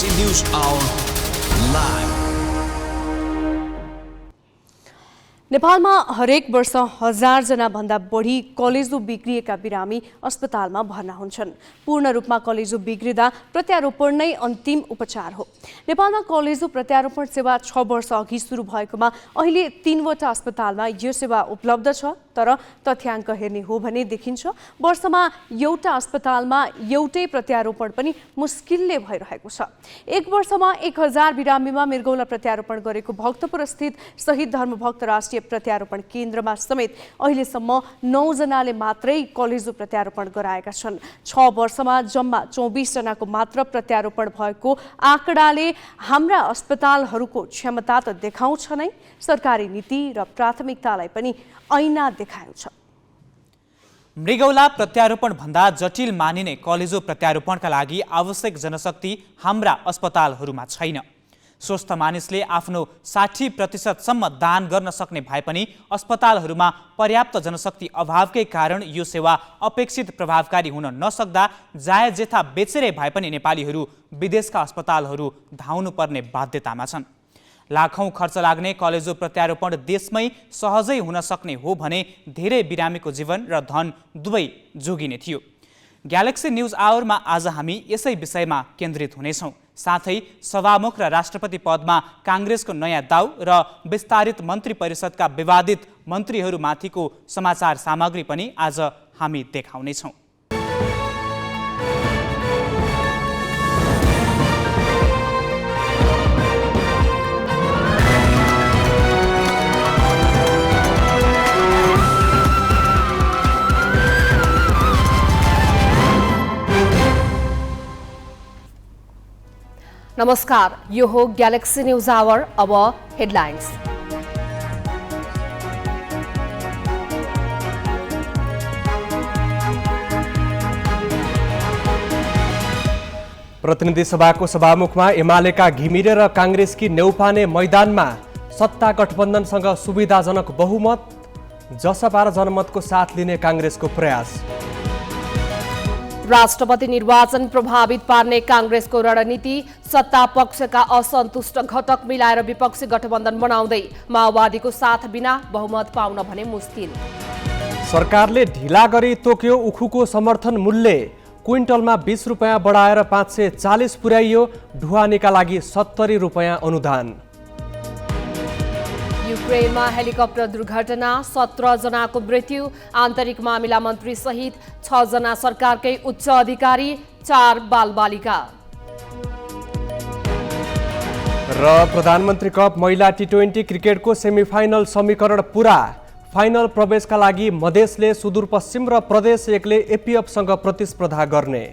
Galaxy News Hour live. नेपालमा हरेक वर्ष 1000 जना भन्दा बढी कलेजो बिग्रिएका बिरामी अस्पतालमा भर्ना हुन्छन्। पूर्ण रूपमा कलेजो बिग्रिदा प्रत्यारोपण नै अन्तिम उपचार हो। नेपालमा कलेजो प्रत्यारोपण सेवा 6 वर्ष अघि सुरु भएकोमा अहिले 3वटा अस्पतालमा यो सेवा उपलब्ध छ। तर तथ्याङ्क हेर्ने हो भने देखिन्छ वर्षमा एउटा अस्पतालमा एउटै प्रत्यारोपण पनि मुस्किलले भइरहेको छ। एक वर्षमा 1000 बिरामीमा मृगौला प्रत्यारोपण गरेको भक्तपुर स्थित शहीद धर्मभक्त राष्ट्रिय प्रत्यारोपण केन्द्रमा समेत अहिलेसम्म 9 जनाले मात्रै कलेजो प्रत्यारोपण गराएका छन्। 6 वर्षमा जम्मा 24 जनाको मात्र प्रत्यारोपण भएको आँकडाले हाम्रा अस्पतालहरूको क्षमता त देखाउँछ नै, सरकारी नीति र प्राथमिकतालाई पनि ऐना देखाएको छ। मृगौला प्रत्यारोपण भन्दा जटिल मानिने कलेजो प्रत्यारोपणका लागि आवश्यक जनशक्ति हाम्रा अस्पतालहरूमा छैन। स्वस्थ मानिसले आफ्नो 60% दान गर्न सक्ने भए पनि अस्पतालहरूमा पर्याप्त जनशक्ति अभावकै कारण यो सेवा अपेक्षित प्रभावकारी हुन नसक्दा जाय जेथा बेचेरै भए पनि नेपालीहरू विदेशका अस्पतालहरू धाउनु पर्ने बाध्यतामा छन्। लाखौं खर्च लाग्ने कलेजो प्रत्यारोपण देशमै सहजै हुन सक्ने हो भने धेरै बिरामीको जीवन र धन दुवै जोगिने थियो। ग्यालेक्सी न्यूज आवरमा आज हामी यसै विषयमा केन्द्रित हुनेछौँ। साथै सभामुख र राष्ट्रपति पदमा काङ्ग्रेसको नयाँ दाउ र विस्तारित मन्त्री परिषदका विवादित मन्त्रीहरूमाथिको समाचार सामग्री पनि आज हामी देखाउनेछौँ। नमस्कार, यो हो ग्यालेक्सी न्यूज आवर। अब हेडलाइन्स। प्रतिनिधि सभाको सभामुखमा एमालेका घिमिरे र काङ्ग्रेसकी नेउपाने मैदानमा सत्ता गठबन्धनसँग सुविधाजनक बहुमत, जसपा र जनमतको साथ लिने काङ्ग्रेसको प्रयास। राष्ट्रपति निर्वाचन प्रभावित पार्ने काङ्ग्रेसको रणनीति, सत्ता पक्षका असन्तुष्ट घटक मिलाएर विपक्षी गठबन्धन बनाउँदै माओवादीको साथ बिना बहुमत पाउन भने मुस्किल। सरकारले ढिला गरी तोक्यो उखुको समर्थन मूल्य, क्विन्टलमा 20 रुपियाँ बढाएर 540 पुर्याइयो, ढुवानीका लागि 70 रुपियाँ अनुदान। युक्रेनमा हेलिकप्टर दुर्घटना, 17 जनाको मृत्यु, आन्तरिक मामिला मन्त्री सहित 6 जना सरकारकै उच्च अधिकारी, 4 बालबालिका। र प्रधानमन्त्री कप महिला T20 क्रिकेटको सेमिफाइनल समीकरण पुरा। फाइनल प्रवेशका लागि मधेसले सुदूरपश्चिम र प्रदेश एकले एपीएफसँग प्रतिस्पर्धा गर्ने।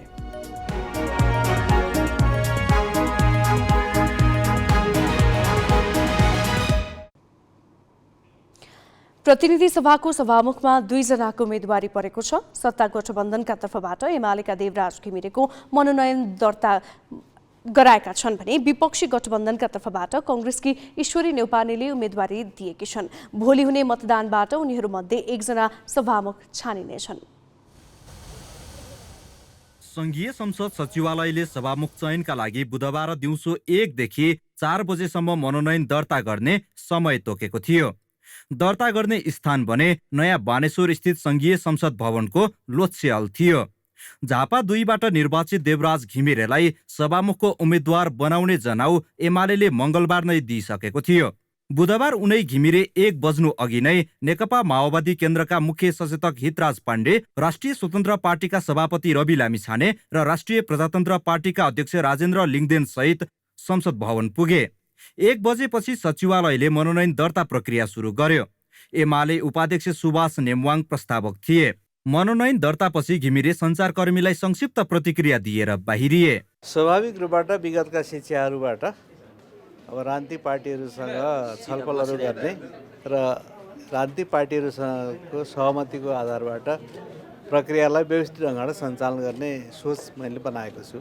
प्रतिनिधि सभाको सभामुखमा 2 जनाको उम्मेदवारी परेको छ। सत्ता गठबन्धनका तर्फबाट एमालेका देवराज घिमिरेको मनोनयन दर्ता गराएका छन् भने विपक्षी गठबन्धनका तर्फबाट काङ्ग्रेसकी ईश्वरी नेउपानेले उम्मेदवारी दिएकी छन्। भोलि हुने मतदानबाट उनीहरूमध्ये 1 जना सभामुख छानिनेछन्। संघीय संसद सचिवालयले सभामुख चयनका लागि बुधबार दिउँसो 1 देखि 4 बजेसम्म मनोनयन दर्ता गर्ने समय तोकेको थियो। दर्ता गर्ने स्थान भने नयाँ बानेश्वर स्थित संघीय संसद भवनको लोच्छेल थियो। झापा 2बाट निर्वाचित देवराज घिमिरेलाई सभामुखको उम्मेद्वार बनाउने जनाउ एमालेले मङ्गलबार नै दिइसकेको थियो। बुधबार उनै घिमिरे 1 बज्नु अघि नै नेकपा माओवादी केन्द्रका मुख्य सचेतक हितराज पाण्डे, राष्ट्रिय स्वतन्त्र पार्टीका सभापति रवि लामिछाने र राष्ट्रिय प्रजातन्त्र पार्टीका अध्यक्ष राजेन्द्र लिङदेन सहित संसद भवन पुगे। 1 बजेपछि सचिवालयले मनोनयन दर्ता प्रक्रिया सुरु गर्यो। एमाले उपाध्यक्ष सुभाष नेमवाङ प्रस्तावक थिए। मनोनयन दर्तापछि घिमिरे सञ्चारकर्मीलाई संक्षिप्त प्रतिक्रिया दिएर बाहिरिए। स्वाभाविक रूपबाट विगतका शिक्षाहरूबाट अब राजनीतिक पार्टीहरूसँग छलफलहरू गर्ने र राजनीतिक पार्टीहरूसँगको सहमतिको आधारबाट प्रक्रियालाई व्यवस्थित ढङ्गबाट सञ्चालन गर्ने सोच मैले बनाएको छु।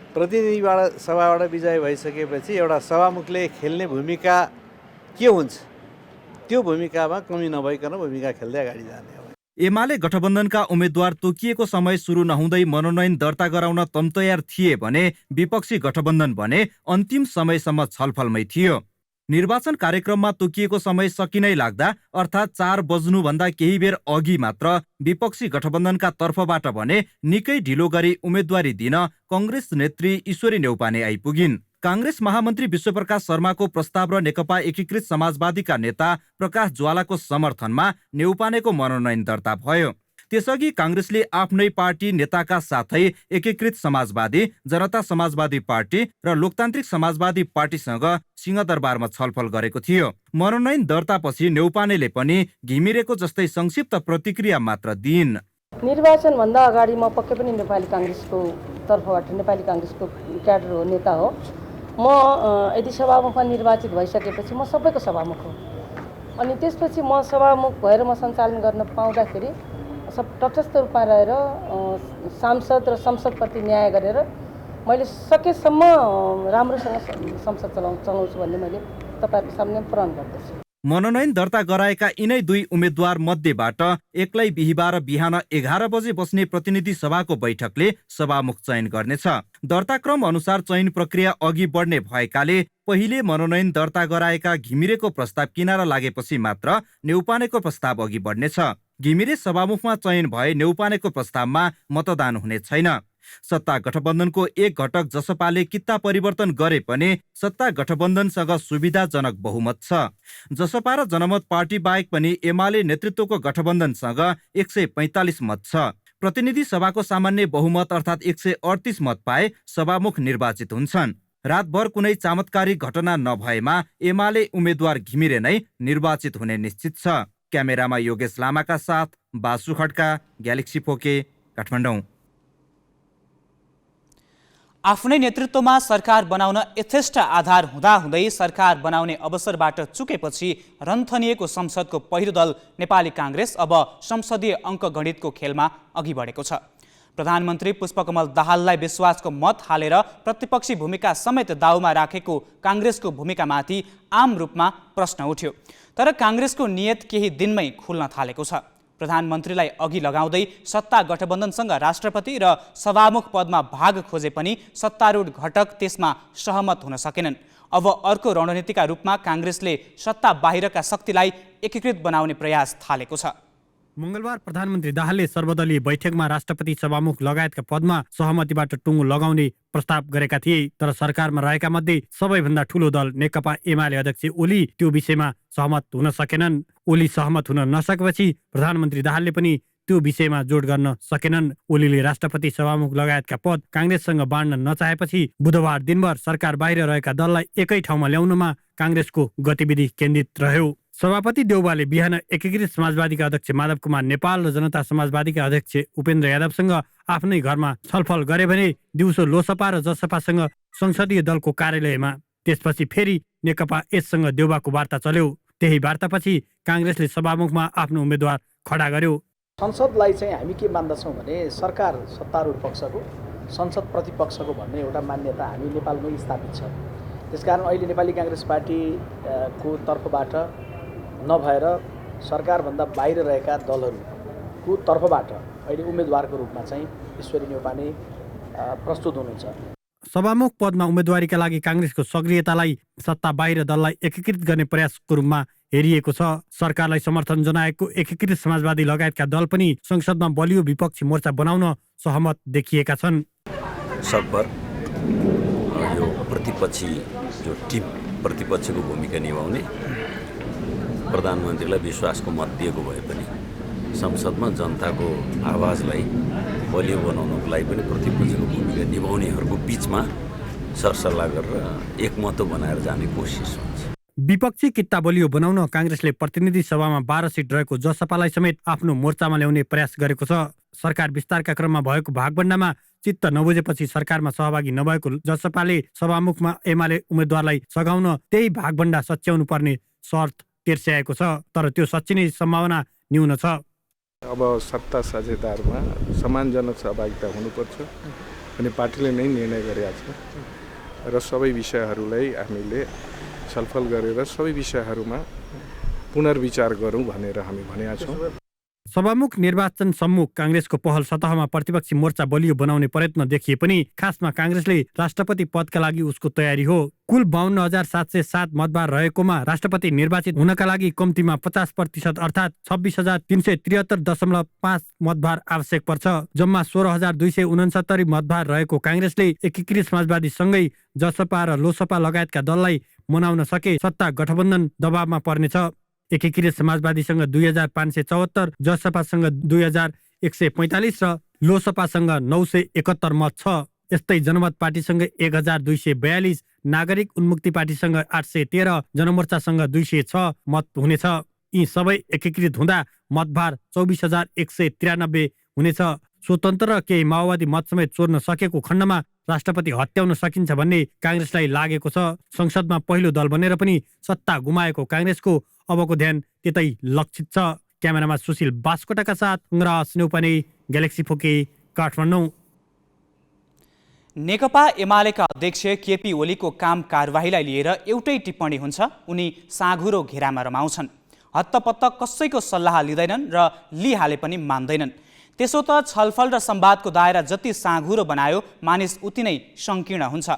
प्रतिनिधिबाट सभाबाट विजय भइसकेपछि एउटा सभामुखले खेल्ने भूमिका के हुन्छ, त्यो भूमिकामा कमी नभइकन भूमिका खेल्दै अगाडि जाने हो। एमाले गठबन्धनका उम्मेद्वार तोकिएको समय सुरु नहुँदै मनोनयन दर्ता गराउन तम्तयार थिए भने विपक्षी गठबन्धन भने अन्तिम समयसम्म छलफलमै थियो। निर्वाचन कार्यक्रममा तोकिएको समय सकिनै लाग्दा अर्थात् 4 बज्नुभन्दा केही बेर अघि मात्र विपक्षी गठबन्धनका तर्फबाट भने निकै ढिलो गरी उम्मेदवारी दिन कङ्ग्रेस नेत्री ईश्वरी न्यौपाने आइपुगिन्। काङ्ग्रेस महामन्त्री विश्वप्रकाश शर्माको प्रस्ताव र नेकपा एकीकृत समाजवादीका नेता प्रकाश ज्वालाको समर्थनमा न्यौपानेको मनोनयन दर्ता भयो। त्यसअघि काङ्ग्रेसले आफ्नै पार्टी नेताका साथै एकीकृत समाजवादी, जनता समाजवादी पार्टी र लोकतान्त्रिक समाजवादी पार्टीसँग सिंहदरबारमा छलफल गरेको थियो। मनोनयन दर्तापछि न्यौपानेले पनि घिमिरेको जस्तै संक्षिप्त प्रतिक्रिया मात्र दिइन्। निर्वाचनभन्दा अगाडि म पक्कै पनि नेपाली काङ्ग्रेसको तर्फबाट नेपाली काङ्ग्रेसको क्याडर हो, नेता हो। म यदि सभामुखमा निर्वाचित भइसकेपछि म सबैको सभामुख हो। अनि त्यसपछि म सभामुख भएर म सञ्चालन गर्न पाउँदाखेरि तटस्थ रूपमा रहेर सांसद र संसदप्रति न्याय गरेर मैले सकेसम्म राम्रोसँग संसद चलाउँछु भन्ने मैले तपाईँहरूको सामने प्रण गर्दछु। मनोनयन दर्ता गराएका यिनै 2 उम्मेद्वार मध्येबाट एक्लै बिहिबार बिहान 11 बजे बस्ने प्रतिनिधि सभाको बैठकले सभामुख चयन गर्नेछ। दर्ताक्रम अनुसार चयन प्रक्रिया अघि बढ्ने भएकाले पहिले मनोनयन दर्ता गराएका घिमिरेको प्रस्ताव किनारा लागेपछि मात्र न्यौपानेको प्रस्ताव अघि बढ्नेछ। घिमिरे सभामुखमा चयन भए न्यौपानेको प्रस्तावमा मतदान हुने छैन। सत्ता गठबन्धनको एक घटक जसपाले कित्ता परिवर्तन गरे पनि सत्ता गठबन्धनसँग सुविधाजनक बहुमत छ। जसपा र जनमत पार्टी बाहेक पनि एमाले नेतृत्वको गठबन्धनसँग 145 मत छ। प्रतिनिधि सभाको सामान्य बहुमत अर्थात् 138 मत पाए सभामुख निर्वाचित हुन्छन्। रातभर कुनै चमत्कारी घटना नभएमा एमाले उम्मेद्वार घिमिरे नै निर्वाचित हुने निश्चित छ। क्यामेरामा योगेश लामाका साथ बासु खड्का, ग्यालेक्सी फोके, काठमाडौँ। आफ्नै नेतृत्वमा सरकार बनाउन यथेष्ट आधार हुँदाहुँदै सरकार बनाउने अवसरबाट चुकेपछि रन्थनिएको संसदको पहिलो दल नेपाली काङ्ग्रेस अब संसदीय अङ्कगणितको खेलमा अघि बढेको छ। प्रधानमन्त्री पुष्पकमल दाहाललाई विश्वासको मत हालेर प्रतिपक्षी भूमिका समेत दाउमा राखेको काङ्ग्रेसको भूमिकामाथि आम रूपमा प्रश्न उठ्यो। तर काङ्ग्रेसको नियत केही दिनमै खुल्न थालेको छ। प्रधानमन्त्रीलाई अघि लगाउँदै सत्ता गठबन्धनसँग राष्ट्रपति र सभामुख पदमा भाग खोजे पनि सत्तारूढ घटक त्यसमा सहमत हुन सकेनन्। अब अर्को रणनीतिका रूपमा काङ्ग्रेसले सत्ता बाहिरका शक्तिलाई एकीकृत बनाउने प्रयास थालेको छ। मंगलबार प्रधानमन्त्री दाहालले सर्वदलीय बैठकमा राष्ट्रपति सभामुख लगायतका पदमा सहमतिबाट टुङ्गो लगाउने प्रस्ताव गरेका थिए। तर सरकारमा रहेका मध्ये सबैभन्दा ठूलो दल नेकपा एमाले अध्यक्ष ओली त्यो विषयमा सहमत हुन सकेनन्। ओली सहमत हुन नसकेपछि प्रधानमन्त्री दाहालले पनि त्यो विषयमा जोड गर्न सकेनन्। ओलीले राष्ट्रपति सभामुख लगायतका पद काङ्ग्रेससँग बाँड्न नचाहेपछि बुधबार दिनभर सरकार बाहिर रहेका दललाई एकै ठाउँमा ल्याउनमा काङ्ग्रेसको गतिविधि केन्द्रित रह्यो। सभापति देउबाले बिहान एकीकृत समाजवादीका अध्यक्ष माधव कुमार नेपाल र जनता समाजवादीका अध्यक्ष उपेन्द्र यादवसँग आफ्नै घरमा छलफल गरे भने दिउँसो लोसपा र जसपासँग संसदीय दलको कार्यालयमा, त्यसपछि फेरि नेकपा यससँग देउबाको वार्ता चल्यो। त्यही वार्तापछि काङ्ग्रेसले सभामुखमा आफ्नो उम्मेद्वार खडा गर्यो। संसदलाई चाहिँ हामी के मान्दछौँ भने सरकार सत्तारूढ पक्षको, संसद प्रतिपक्षको भन्ने एउटा मान्यता हामी नेपालमै स्थापित छ। त्यसकारण अहिले नेपाली काङ्ग्रेस पार्टीको तर्फबाट नभएर सरकारभन्दा बाहिर रहेका दलहरूको तर्फबाट अहिले उम्मेदवारको रूपमा चाहिँ ईश्वरी न्यौपाने प्रस्तुत हुनुहुन्छ। सभामुख पदमा उम्मेदवारीका लागि काङ्ग्रेसको सक्रियतालाई सत्ता बाहिर दललाई एकीकृत गर्ने प्रयासको रूपमा हेरिएको छ। सरकारलाई समर्थन जनाएको एकीकृत समाजवादी लगायतका दल पनि संसदमा बलियो विपक्षी मोर्चा बनाउन सहमत देखिएका छन्। सकभर यो प्रतिपक्षी जो टिम प्रतिपक्षको भूमिका निभाउने प्रधानमन्त्रीलाई विश्वासको मत दिएको भए पनि संसदमा जनताको आवाजलाई बलियो बनाउनको लागि पनि प्रतिपक्षको भूमिका निभाउनेहरूको बिचमा सरसल्लाह गरेर एकमत बनाएर जाने कोसिस हुन्छ। विपक्षी कित्ता बलियो बनाउन काङ्ग्रेसले प्रतिनिधि सभामा 12 सिट रहेको जसपालाई समेत आफ्नो मोर्चामा ल्याउने प्रयास गरेको छ। सरकार विस्तारका क्रममा भएको भागबण्डामा चित्त नबुझेपछि सरकारमा सहभागी नभएको जसपाले सभामुखमा एमाले उम्मेद्वारलाई सघाउन त्यही भागबण्डा सच्याउनु पर्ने शर्त तिर्स्याएको छ। तर त्यो सच्चिने सम्भावना न्यून छ। अब सत्ता साझेदारमा सम्मानजनक सहभागिता हुनुपर्छ अनि पार्टीले नै निर्णय गरेको छ र सबै विषयहरूलाई हामीले छलफल गरेर सबै विषयहरूमा पुनर्विचार गरौँ भनेर हामी भनेका छौँ। सभामुख निर्वाचन सम्मुख काङ्ग्रेसको पहल सतहमा प्रतिपक्षी मोर्चा बलियो बनाउने प्रयत्न देखिए पनि खासमा काङ्ग्रेसले राष्ट्रपति पदका लागि उसको तयारी हो। कुल 52,707 मतदार रहेकोमा राष्ट्रपति निर्वाचित हुनका लागि कम्तीमा 50% अर्थात् 26,373.5 मतदार आवश्यक पर्छ। जम्मा 16,269 मतदार रहेको काङ्ग्रेसले एकीकृत समाजवादी सँगै जसपा र लोसपा लगायतका दललाई मनाउन सके सत्ता गठबन्धन दबावमा पर्नेछ। एकीकृत समाजवादीसँग 2,574, जसपासँग 2,145 र लोसपासँग 971 मत छ। यस्तै जनमत पार्टीसँग 1,242, नागरिक उन्मुक्ति पार्टीसँग 813, जनमोर्चासँग 206 मत हुनेछ। यी सबै एकीकृत हुँदा मतभार 24,193 हुनेछ। स्वतन्त्र र केही माओवादी मत समेत चोर्न सकेको खण्डमा राष्ट्रपति हत्याउन सकिन्छ भन्ने काङ्ग्रेसलाई लागेको छ। संसदमा पहिलो दल बनेर पनि सत्ता गुमाएको काङ्ग्रेसको अबको ध्यान त्यतै लक्षित छ। क्यामेरामा सुशील बास्कोटाका साथ अङ्ग्रास न्यौपाने, ग्यालेक्सी फोके, काठमाडौँ। नेकपा एमालेका अध्यक्ष केपी ओलीको काम कारबाहीलाई लिएर एउटै टिप्पणी हुन्छ, उनी साँघुरो घेरामा रमाउँछन्। हत्तपत्त कसैको सल्लाह लिँदैनन् र लिहाले पनि मान्दैनन्। त्यसो त छलफल र संवादको दायरा जति साँघुरो बनायो मानिस उति नै सङ्कीर्ण हुन्छ।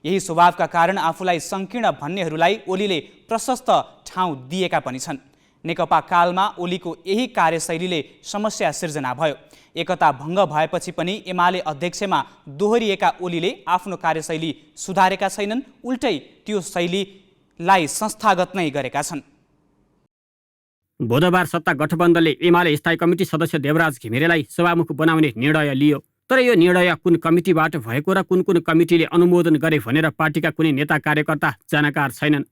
यही स्वभावका कारण आफूलाई सङ्कीर्ण भन्नेहरूलाई ओलीले प्रशस्त ठाउँ दिएका पनि छन्। नेकपा कालमा ओलीको यही कार्यशैलीले समस्या सिर्जना भयो। एकता भङ्ग भएपछि पनि एमाले अध्यक्षमा दोहोरिएका ओलीले आफ्नो कार्यशैली सुधारेका छैनन्, उल्टै त्यो शैलीलाई संस्थागत नै गरेका छन्। बुधबार सत्ता गठबन्धनले एमाले स्थायी कमिटी सदस्य देवराज घिमिरेलाई सभामुख बनाउने निर्णय लियो। तर यो निर्णय कुन कमिटीबाट भएको र कुन कमिटीले अनुमोदन गरे भनेर पार्टीका कुनै नेता कार्यकर्ता जानकार छैनन्।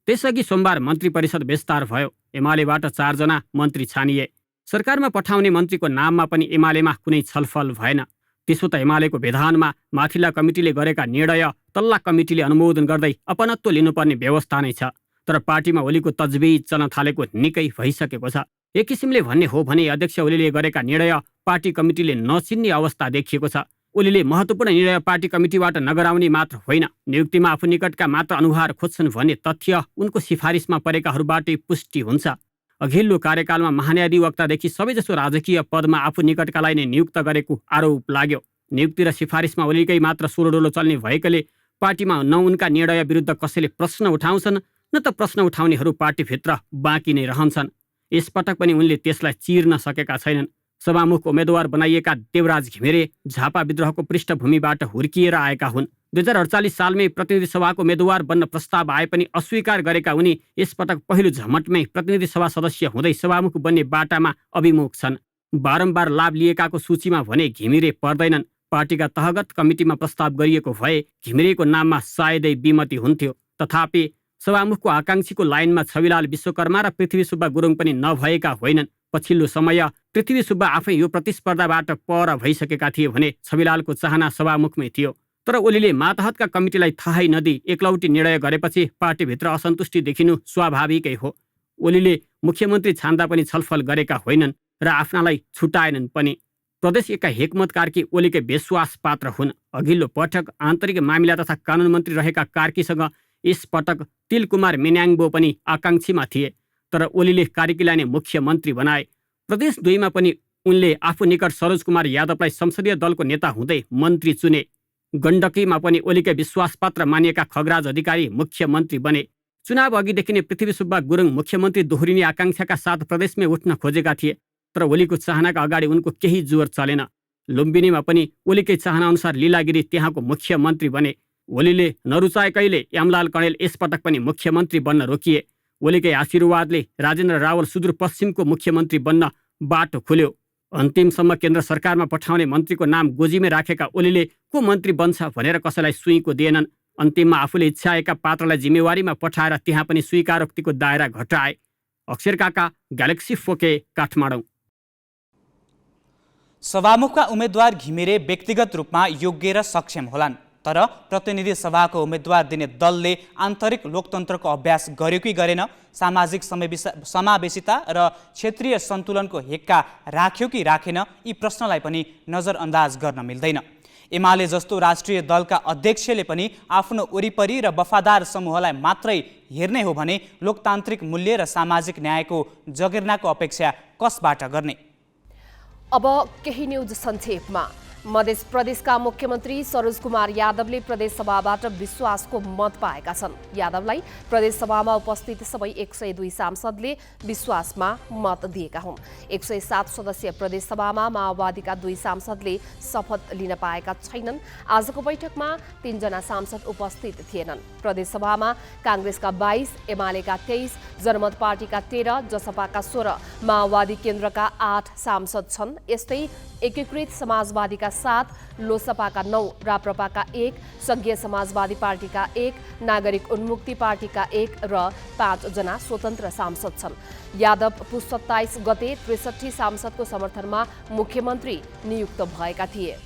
त्यसअघि सोमबार मन्त्री परिषद विस्तार भयो। एमालेबाट 4 जना मन्त्री छानिए। सरकारमा पठाउने मन्त्रीको नाममा पनि एमालेमा कुनै छलफल भएन। त्यसो त एमालेको विधानमा माथिल्ला कमिटीले गरेका निर्णय तल्ला कमिटीले अनुमोदन गर्दै अपनत्व लिनुपर्ने व्यवस्था नै छ। तर पार्टीमा ओलीको तजबिज चल्न थालेको निकै भइसकेको छ। एक किसिमले भन्ने हो भने अध्यक्ष ओलीले गरेका निर्णय पार्टी कमिटीले नचिन्ने अवस्था देखिएको छ। ओलीले महत्त्वपूर्ण निर्णय पार्टी कमिटीबाट नगराउने मात्र होइन, नियुक्तिमा आफू निकटका मात्र अनुहार खोज्छन् भन्ने तथ्य उनको सिफारिसमा परेकाहरूबाटै पुष्टि हुन्छ। अघिल्लो कार्यकालमा महान्यायाधिवक्तादेखि सबैजसो राजकीय पदमा आफू निकटकालाई नै नियुक्त गरेको आरोप लाग्यो। नियुक्ति र सिफारिसमा ओलीकै मात्र सोरोडोलो चल्ने भएकाले पार्टीमा न उनका निर्णय विरुद्ध कसैले प्रश्न उठाउँछन् न त प्रश्न उठाउनेहरू पार्टीभित्र बाँकी नै रहन्छन्। यसपटक पनि उनले त्यसलाई चिर्न सकेका छैनन्। सभामुख उम्मेद्वार बनाइएका देवराज घिमिरे झापा विद्रोहको पृष्ठभूमिबाट हुर्किएर आएका हुन्। 2048 सालमै प्रतिनिधि सभाको उम्मेद्वार बन्न प्रस्ताव आए पनि अस्वीकार गरेका उनी यसपटक पहिलो झमटमै प्रतिनिधि सभा सदस्य हुँदै सभामुख बन्ने बाटामा अभिमुख छन्। बारम्बार लाभ लिएकाको सूचीमा भने घिमिरे पर्दैनन्। पार्टीका तहगत कमिटीमा प्रस्ताव गरिएको भए घिमिरेको नाममा सायदै विमति हुन्थ्यो। तथापि सभामुखको आकाङ्क्षीको लाइनमा छविलाल विश्वकर्मा र पृथ्वी सुब्बा गुरुङ पनि नभएका होइनन्। पछिल्लो समय पृथ्वी सुब्बा आफै यो प्रतिस्पर्धाबाट पर भइसकेका थिए भने छविलालको चाहना सभामुखमै थियो। तर ओलीले मातहतका कमिटीलाई थाहै नदिई एकलौटी निर्णय गरेपछि पार्टीभित्र असन्तुष्टि देखिनु स्वाभाविकै हो। ओलीले मुख्यमन्त्री छान्दा पनि छलफल गरेका होइनन् र आफ्नालाई छुटाएनन् पनि। प्रदेश एका हेकमत कार्की ओलीकै विश्वास पात्र हुन्। अघिल्लो पटक आन्तरिक मामिला तथा कानुन मन्त्री रहेका कार्कीसँग यसपटक तिलकुमार मेन्याङबो पनि आकाङ्क्षीमा थिए। तर ओलीले कार्कीलाई नै मुख्यमन्त्री बनाए। प्रदेश 2 मा पनि उनले आफू निकट सरोज कुमार यादवलाई संसदीय दलको नेता हुँदै मन्त्री चुने। गण्डकीमा पनि ओलीकै विश्वासपात्र मानिएका खगराज अधिकारी मुख्यमन्त्री बने। चुनाव अघिदेखि नै पृथ्वी सुब्बा गुरुङ मुख्यमन्त्री दोहोरिने आकाङ्क्षाका साथ प्रदेशमै उठ्न खोजेका थिए। तर ओलीको चाहनाका अगाडि उनको केही जोर चलेन। लुम्बिनीमा पनि ओलीकै चाहना अनुसार लीलागिरी त्यहाँको मुख्यमन्त्री बने। ओलीले नरुचाएकैले यामलाल कणेल यसपटक पनि मुख्यमन्त्री बन्न रोकिए। ओलीकै आशीर्वादले राजेन्द्र रावल सुदूरपश्चिमको मुख्यमन्त्री बन्न बाटो खुल्यो। अन्तिमसम्म केन्द्र सरकारमा पठाउने मन्त्रीको नाम गोजीमै राखेका ओलीले को मन्त्री बन्छ भनेर कसैलाई सुईको दिएनन्। अन्तिममा आफूले इच्छाएका पात्रलाई जिम्मेवारीमा पठाएर त्यहाँ पनि स्वीकारोक्तिको दायरा घटाए। अक्षर काका, ग्यालेक्सी फोके, काठमाडौँ। सभामुखका उम्मेद्वार घिमिरे व्यक्तिगत रूपमा योग्य र सक्षम होलान्, तर प्रतिनिधि सभाको उम्मेद्वार दिने दलले आन्तरिक लोकतन्त्रको अभ्यास गर्यो कि गरेन, सामाजिक समावेशिता र क्षेत्रीय सन्तुलनको हेक्का राख्यो कि राखेन, यी प्रश्नलाई पनि नजरअन्दाज गर्न मिल्दैन। एमाले जस्तो राष्ट्रिय दलका अध्यक्षले पनि आफ्नो वरिपरि र वफादार समूहलाई मात्रै हेर्ने हो भने लोकतान्त्रिक मूल्य र सामाजिक न्यायको जगेर्नाको अपेक्षा कसबाट गर्ने? अब केही न्युज संक्षेपमा। मध्य प्रदेशका मुख्यमन्त्री सरोज कुमार यादवले प्रदेशसभाबाट विश्वासको मत पाएका छन्। यादवलाई प्रदेशसभामा उपस्थित सबै 102 सांसदले विश्वासमा मत दिएका हुन्। 107 सदस्यीय प्रदेशसभामा माओवादीका 2 सांसदले शपथ लिन पाएका छैनन्। आजको बैठकमा 3 जना सांसद उपस्थित थिएनन्। प्रदेशसभामा काङ्ग्रेसका 22, एमालेका 23, जनमत पार्टीका 13, जसपाका 16, माओवादी केन्द्रका 8 सांसद छन्। यस्तै एकीकृत समाजवादीका 7, लोसपाका 9, राप्रपाका 1, संघीय समाजवादी पार्टीका 1, नागरिक उन्मुक्ति पार्टीका 1 र 5 जना स्वतन्त्र सांसद छन्। यादव पुस 27 गते 63 सांसदको समर्थनमा मुख्यमन्त्री नियुक्त भएका थिए।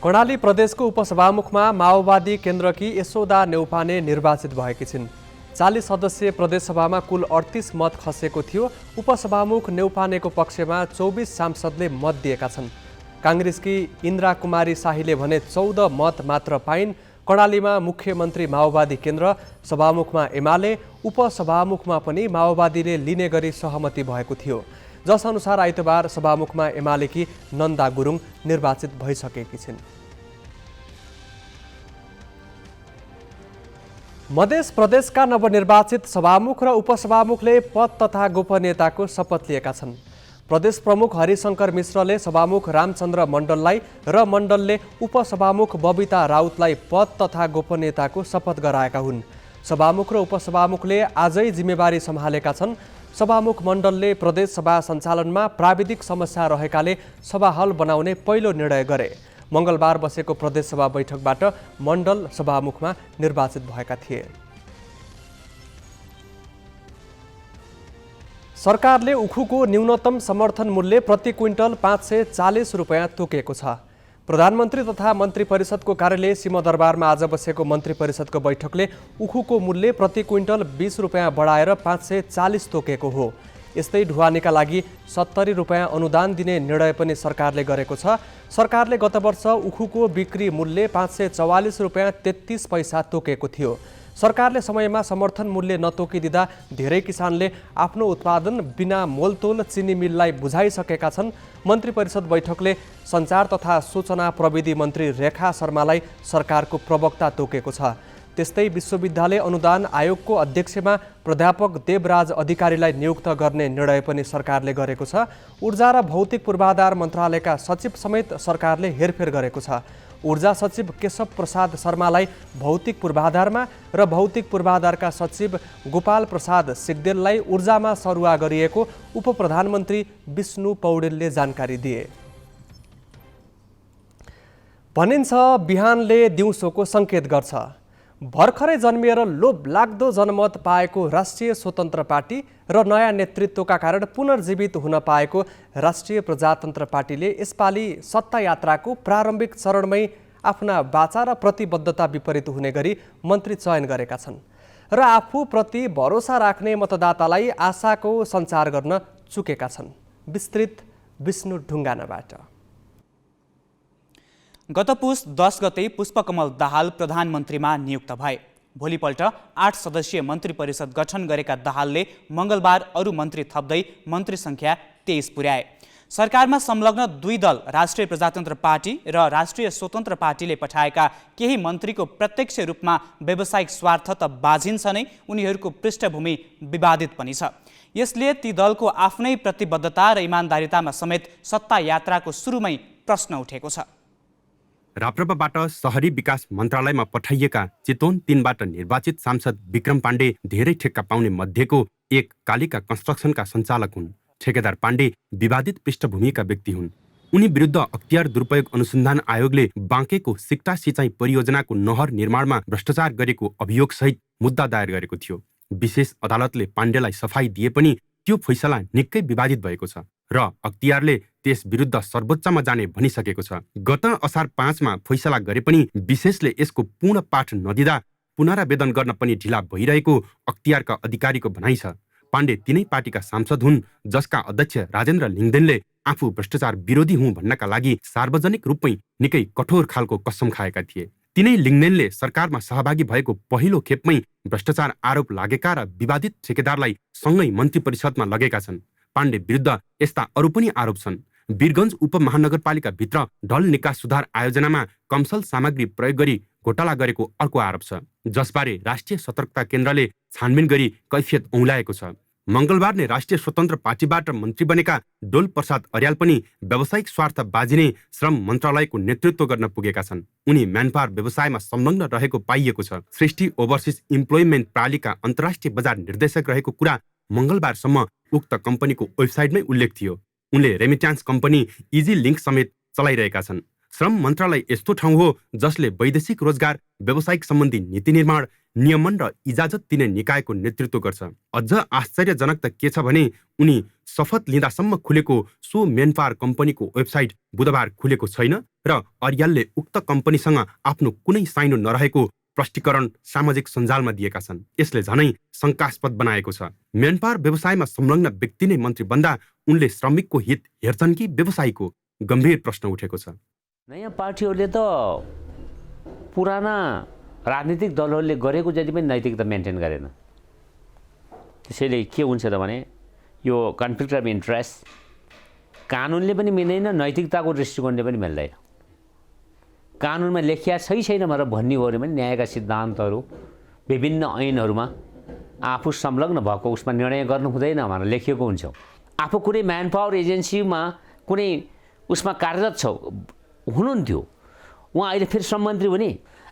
कर्णाली प्रदेशको उपसभामुखमा माओवादी केन्द्रकी यशोदा नेउपाने निर्वाचित भएकी छिन्। 40 सदस्यीय प्रदेशसभामा कुल 38 मत खसेको थियो। उपसभामुख नेउपानेको पक्षमा 24 सांसदले मत दिएका छन्। काङ्ग्रेसकी इन्द्रा कुमारी शाहीले भने 14 मत मात्र पाइन्। कर्णालीमा मुख्यमन्त्री माओवादी केन्द्र, सभामुखमा एमाले, उपसभामुखमा पनि माओवादीले लिने गरी सहमति भएको थियो, जसअनुसार आइतबार सभामुखमा एमालेकी नन्दा गुरुङ निर्वाचित भइसकेकी छिन्। मध्य प्रदेशका नवनिर्वाचित सभामुख र उपसभामुखले पद तथा गोपनीयताको शपथ लिएका छन्। प्रदेश प्रमुख हरिशंकर मिश्रले सभामुख रामचन्द्र मण्डललाई र मण्डलले उपसभामुख बबिता राउतलाई पद तथा गोपनीयताको शपथ गराएका हुन्। सभामुख र उपसभामुखले आजै जिम्मेवारी सम्हालेका छन्। सभामुख मण्डलले प्रदेश सभा सञ्चालनमा प्राविधिक समस्या रहेकाले सभा हल बनाउने पहिलो निर्णय गरे। मङ्गलबार बसेको प्रदेशसभा बैठकबाट मण्डल सभामुखमा निर्वाचित भएका थिए। सरकारले उखुको न्यूनतम समर्थन मूल्य प्रति क्विन्टल 540 रुपियाँ तोकेको छ। प्रधानमन्त्री तथा मन्त्री परिषदको कार्यालय सिंहदरबारमा आज बसेको मन्त्री परिषदको बैठकले उखुको मूल्य प्रति क्विन्टल 20 रुपियाँ बढाएर 540 तोकेको हो। यस्तै ढुवानीका लागि 70 रुपियाँ अनुदान दिने निर्णय पनि सरकारले गरेको छ। सरकारले गत वर्ष उखुको बिक्री मूल्य 544 रुपियाँ 33 पैसा तोकेको थियो। सरकारले समयमा समर्थन मूल्य नतोकिदिँदा धेरै किसानले आफ्नो उत्पादन बिना मोलतोल चिनी मिललाई बुझाइसकेका छन्। मन्त्री परिषद बैठकले सञ्चार तथा सूचना प्रविधि मन्त्री रेखा शर्मालाई सरकारको प्रवक्ता तोकेको छ। त्यस्तै विश्वविद्यालय अनुदान आयोगको अध्यक्षमा प्राध्यापक देवराज अधिकारीलाई नियुक्त गर्ने निर्णय पनि सरकारले गरेको छ। ऊर्जा र भौतिक पूर्वाधार मन्त्रालयका सचिव समेत सरकारले हेरफेर गरेको छ। ऊर्जा सचिव केशव प्रसाद शर्मालाई भौतिक पूर्वाधारमा र भौतिक पूर्वाधारका सचिव गोपाल प्रसाद सिग्देललाई ऊर्जामा सरुवा गरिएको उपप्रधानमन्त्री विष्णु पौडेलले जानकारी दिए। भनिन्छ बिहानले दिउँसोको सङ्केत गर्छ। भर्खरै जन्मिएर लोभलाग्दो जनमत पाएको राष्ट्रिय स्वतन्त्र पार्टी र नयाँ नेतृत्वका कारण पुनर्जीवित हुन पाएको राष्ट्रिय प्रजातन्त्र पार्टीले यसपालि सत्ता यात्राको प्रारम्भिक चरणमै आफ्ना वाचा र प्रतिबद्धता विपरीत हुने गरी मन्त्री चयन गरेका छन् र आफूप्रति भरोसा राख्ने मतदातालाई आशाको सञ्चार गर्न चुकेका छन्। विस्तृत विष्णु ढुङ्गानाबाट। गत पुस 10 गते पुष्पकमल दाहाल प्रधानमन्त्रीमा नियुक्त भए। भोलिपल्ट 8 सदस्यीय मन्त्री परिषद गठन गरेका दाहालले मङ्गलबार अरू मन्त्री थप्दै मन्त्री सङ्ख्या 23 पुर्याए। सरकारमा संलग्न 2 दल राष्ट्रिय प्रजातन्त्र पार्टी र राष्ट्रिय स्वतन्त्र पार्टीले पठाएका केही मन्त्रीको प्रत्यक्ष रूपमा व्यावसायिक स्वार्थ त बाझिन्छ नै, उनीहरूको पृष्ठभूमि विवादित पनि छ। यसले ती दलको आफ्नै प्रतिबद्धता र इमान्दारितामा समेत सत्ता यात्राको सुरुमै प्रश्न उठेको छ। राप्रपाबाट शहरी विकास मन्त्रालयमा पठाइएका चितवन 3बाट निर्वाचित सांसद विक्रम पाण्डे धेरै ठेक्का पाउने मध्येको एक कालिका कन्स्ट्रक्सनका सञ्चालक हुन्। ठेकेदार पाण्डे विवादित पृष्ठभूमिका व्यक्ति हुन्। उनी विरुद्ध अख्तियार दुरुपयोग अनुसन्धान आयोगले बाँकेको सिक्टा सिँचाइ परियोजनाको नहर निर्माणमा भ्रष्टाचार गरेको अभियोगसहित मुद्दा दायर गरेको थियो। विशेष अदालतले पाण्डेलाई सफाई दिए पनि त्यो फैसला निकै विवादित भएको छ र अख्तियारले त्यस विरुद्ध सर्वोच्चमा जाने भनिसकेको छ। गत असार 5 मा फैसला गरे पनि विशेषले यसको पूर्ण पाठ नदिँदा पुनरावेदन गर्न पनि ढिला भइरहेको अख्तियारका अधिकारीको भनाइ छ। पाण्डे तिनै पार्टीका सांसद हुन् जसका अध्यक्ष राजेन्द्र लिङ्गदेनले आफू भ्रष्टाचार विरोधी हुँ भन्नका लागि सार्वजनिक रूपमै निकै कठोर खालको कसम खाएका थिए। तिनै लिङ्गदेनले सरकारमा सहभागी भएको पहिलो खेपमै भ्रष्टाचार आरोप लागेका र विवादित ठेकेदारलाई सँगै मन्त्री परिषदमा लगेका छन्। पाण्डे विरुद्ध यस्ता अरू पनि आरोप छन्। वीरगञ्ज उपमहानगरपालिकाभित्र ढल निकास सुधार आयोजनामा कमसल सामग्री प्रयोग गरी घोटाला गरेको अर्को आरोप छ, जसबारे राष्ट्रिय सतर्कता केन्द्रले छानबिन गरी कैफियत औँलाएको छ। मङ्गलबार नै राष्ट्रिय स्वतन्त्र पार्टीबाट मन्त्री बनेका डोल प्रसाद अर्याल पनि व्यावसायिक स्वार्थ बाजी नै श्रम मन्त्रालयको नेतृत्व गर्न पुगेका छन्। उनी म्यानपावर व्यवसायमा संलग्न रहेको पाइएको छ। सृष्टि ओभरसिज इम्प्लोइमेन्ट प्रणालीका अन्तर्राष्ट्रिय बजार निर्देशक रहेको कुरा मङ्गलबारसम्म उक्त कम्पनीको वेबसाइटमै उल्लेख थियो। उनले रेमिट्यान्स कम्पनी इजी लिङ्क समेत चलाइरहेका छन्। श्रम मन्त्रालय यस्तो ठाउँ हो जसले वैदेशिक रोजगार, व्यावसायिक सम्बन्धी नीति निर्माण, नियमन र इजाजत दिने निकायको नेतृत्व गर्छ। अझ आश्चर्यजनक त के छ भने उनी शपथ लिँदासम्म खुलेको सो म्यानपावर कम्पनीको वेबसाइट बुधबार खुलेको छैन र अर्यालले उक्त कम्पनीसँग आफ्नो कुनै साइनो नरहेको प्रष्टीकरण सामाजिक सञ्जालमा दिएका छन्। यसले झनै शङ्कास्पद बनाएको छ। म्यानपावर व्यवसायमा संलग्न व्यक्ति नै मन्त्री बन्दा उनले श्रमिकको हित हेर्छन् कि व्यवसायीको? गम्भीर प्रश्न उठेको छ। नयाँ पार्टीहरूले त पुराना राजनीतिक दलहरूले गरेको जति पनि नैतिकता मेन्टेन गरेन। त्यसैले के हुन्छ त भने यो कन्फ्लिक्ट अफ इन्ट्रेस्ट कानुनले पनि मिल्दैन, नैतिकताको दृष्टिकोणले पनि मिल्दैन। कानुनमा लेखिया छैन भनेर भन्ने हो भने न्यायका सिद्धान्तहरू विभिन्न ऐनहरूमा आफू संलग्न भएको उसमा निर्णय गर्नु हुँदैन भनेर लेखिएको हुन्छ। आफू कुनै म्यानपावर एजेन्सीमा कुनै उसमा कार्यरत छ हुनुहुन्थ्यो, उहाँ अहिले फेरि श्रम मन्त्री हुने,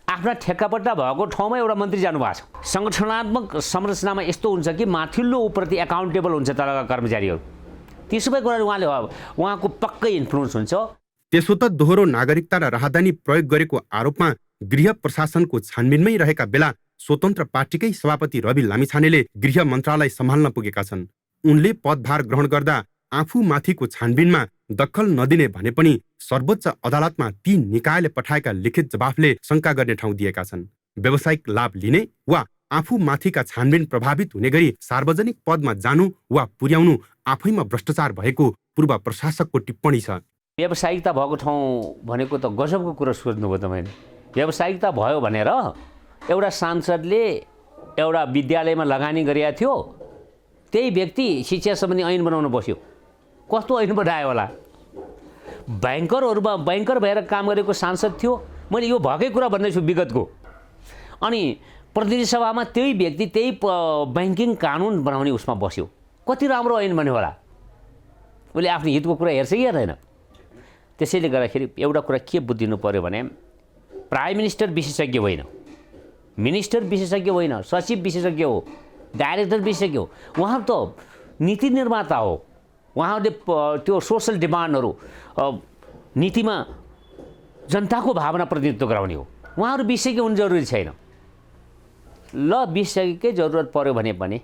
आफ्ना ठेक्कापट्टा भएको ठाउँमा एउटा मन्त्री जानुभएको छ। सङ्गठनात्मक संरचनामा यस्तो हुन्छ कि माथिल्लो उपप्रति एकाउन्टेबल हुन्छ तलका कर्मचारीहरू। ती सबै कुराहरू उहाँको पक्कै इन्फ्लुएन्स हुन्छ। त्यसो त दोहोरो नागरिकता र राहदानी प्रयोग गरेको आरोपमा गृह प्रशासनको छानबिनमै रहेका बेला स्वतन्त्र पार्टीकै सभापति रवि लामिछानेले गृह मन्त्रालय सम्हाल्न पुगेका छन्। उनले पदभार ग्रहण गर्दा आफूमाथिको छानबिनमा दखल नदिने भने पनि सर्वोच्च अदालतमा ती निकायले पठाएका लिखित जवाफले शङ्का गर्ने ठाउँ दिएका छन्। व्यावसायिक लाभ लिने वा आफूमाथिका छानबिन प्रभावित हुने गरी सार्वजनिक पदमा जानु वा पुर्याउनु आफैमा भ्रष्टाचार भएको पूर्व प्रशासकको टिप्पणी छ। व्यावसायिकता भएको ठाउँ भनेको त गजबको कुरा सोच्नुभयो तपाईँले। व्यावसायिकता भयो भनेर एउटा सांसदले एउटा विद्यालयमा लगानी गरेका थियो, त्यही व्यक्ति शिक्षा सम्बन्धी ऐन बनाउन बस्यो। कस्तो ऐन बनायो होला? ब्याङ्कर भएर काम गरेको सांसद थियो। मैले यो भएकै कुरा भन्दैछु विगतको। अनि प्रतिनिधि सभामा त्यही व्यक्ति त्यही ब्याङ्किङ कानुन बनाउने उसमा बस्यो। कति राम्रो ऐन बन्यो होला? उसले आफ्नो हितको कुरा हेर्छ कि हेर्दैन? त्यसैले गर्दाखेरि एउटा कुरा के बुझिनु पर्यो भने प्राइम मिनिस्टर विशेषज्ञ होइन, मिनिस्टर विशेषज्ञ होइन, सचिव विशेषज्ञ हो, डाइरेक्टर विशेषज्ञ हो। उहाँ त नीति निर्माता हो। उहाँले त्यो सोसल डिमान्डहरू नीतिमा जनताको भावना प्रतिनिधित्व गराउने हो। उहाँहरू विशेषज्ञ हुनु जरुरी छैन। ल विशेषज्ञकै जरुरत पर्यो भने पनि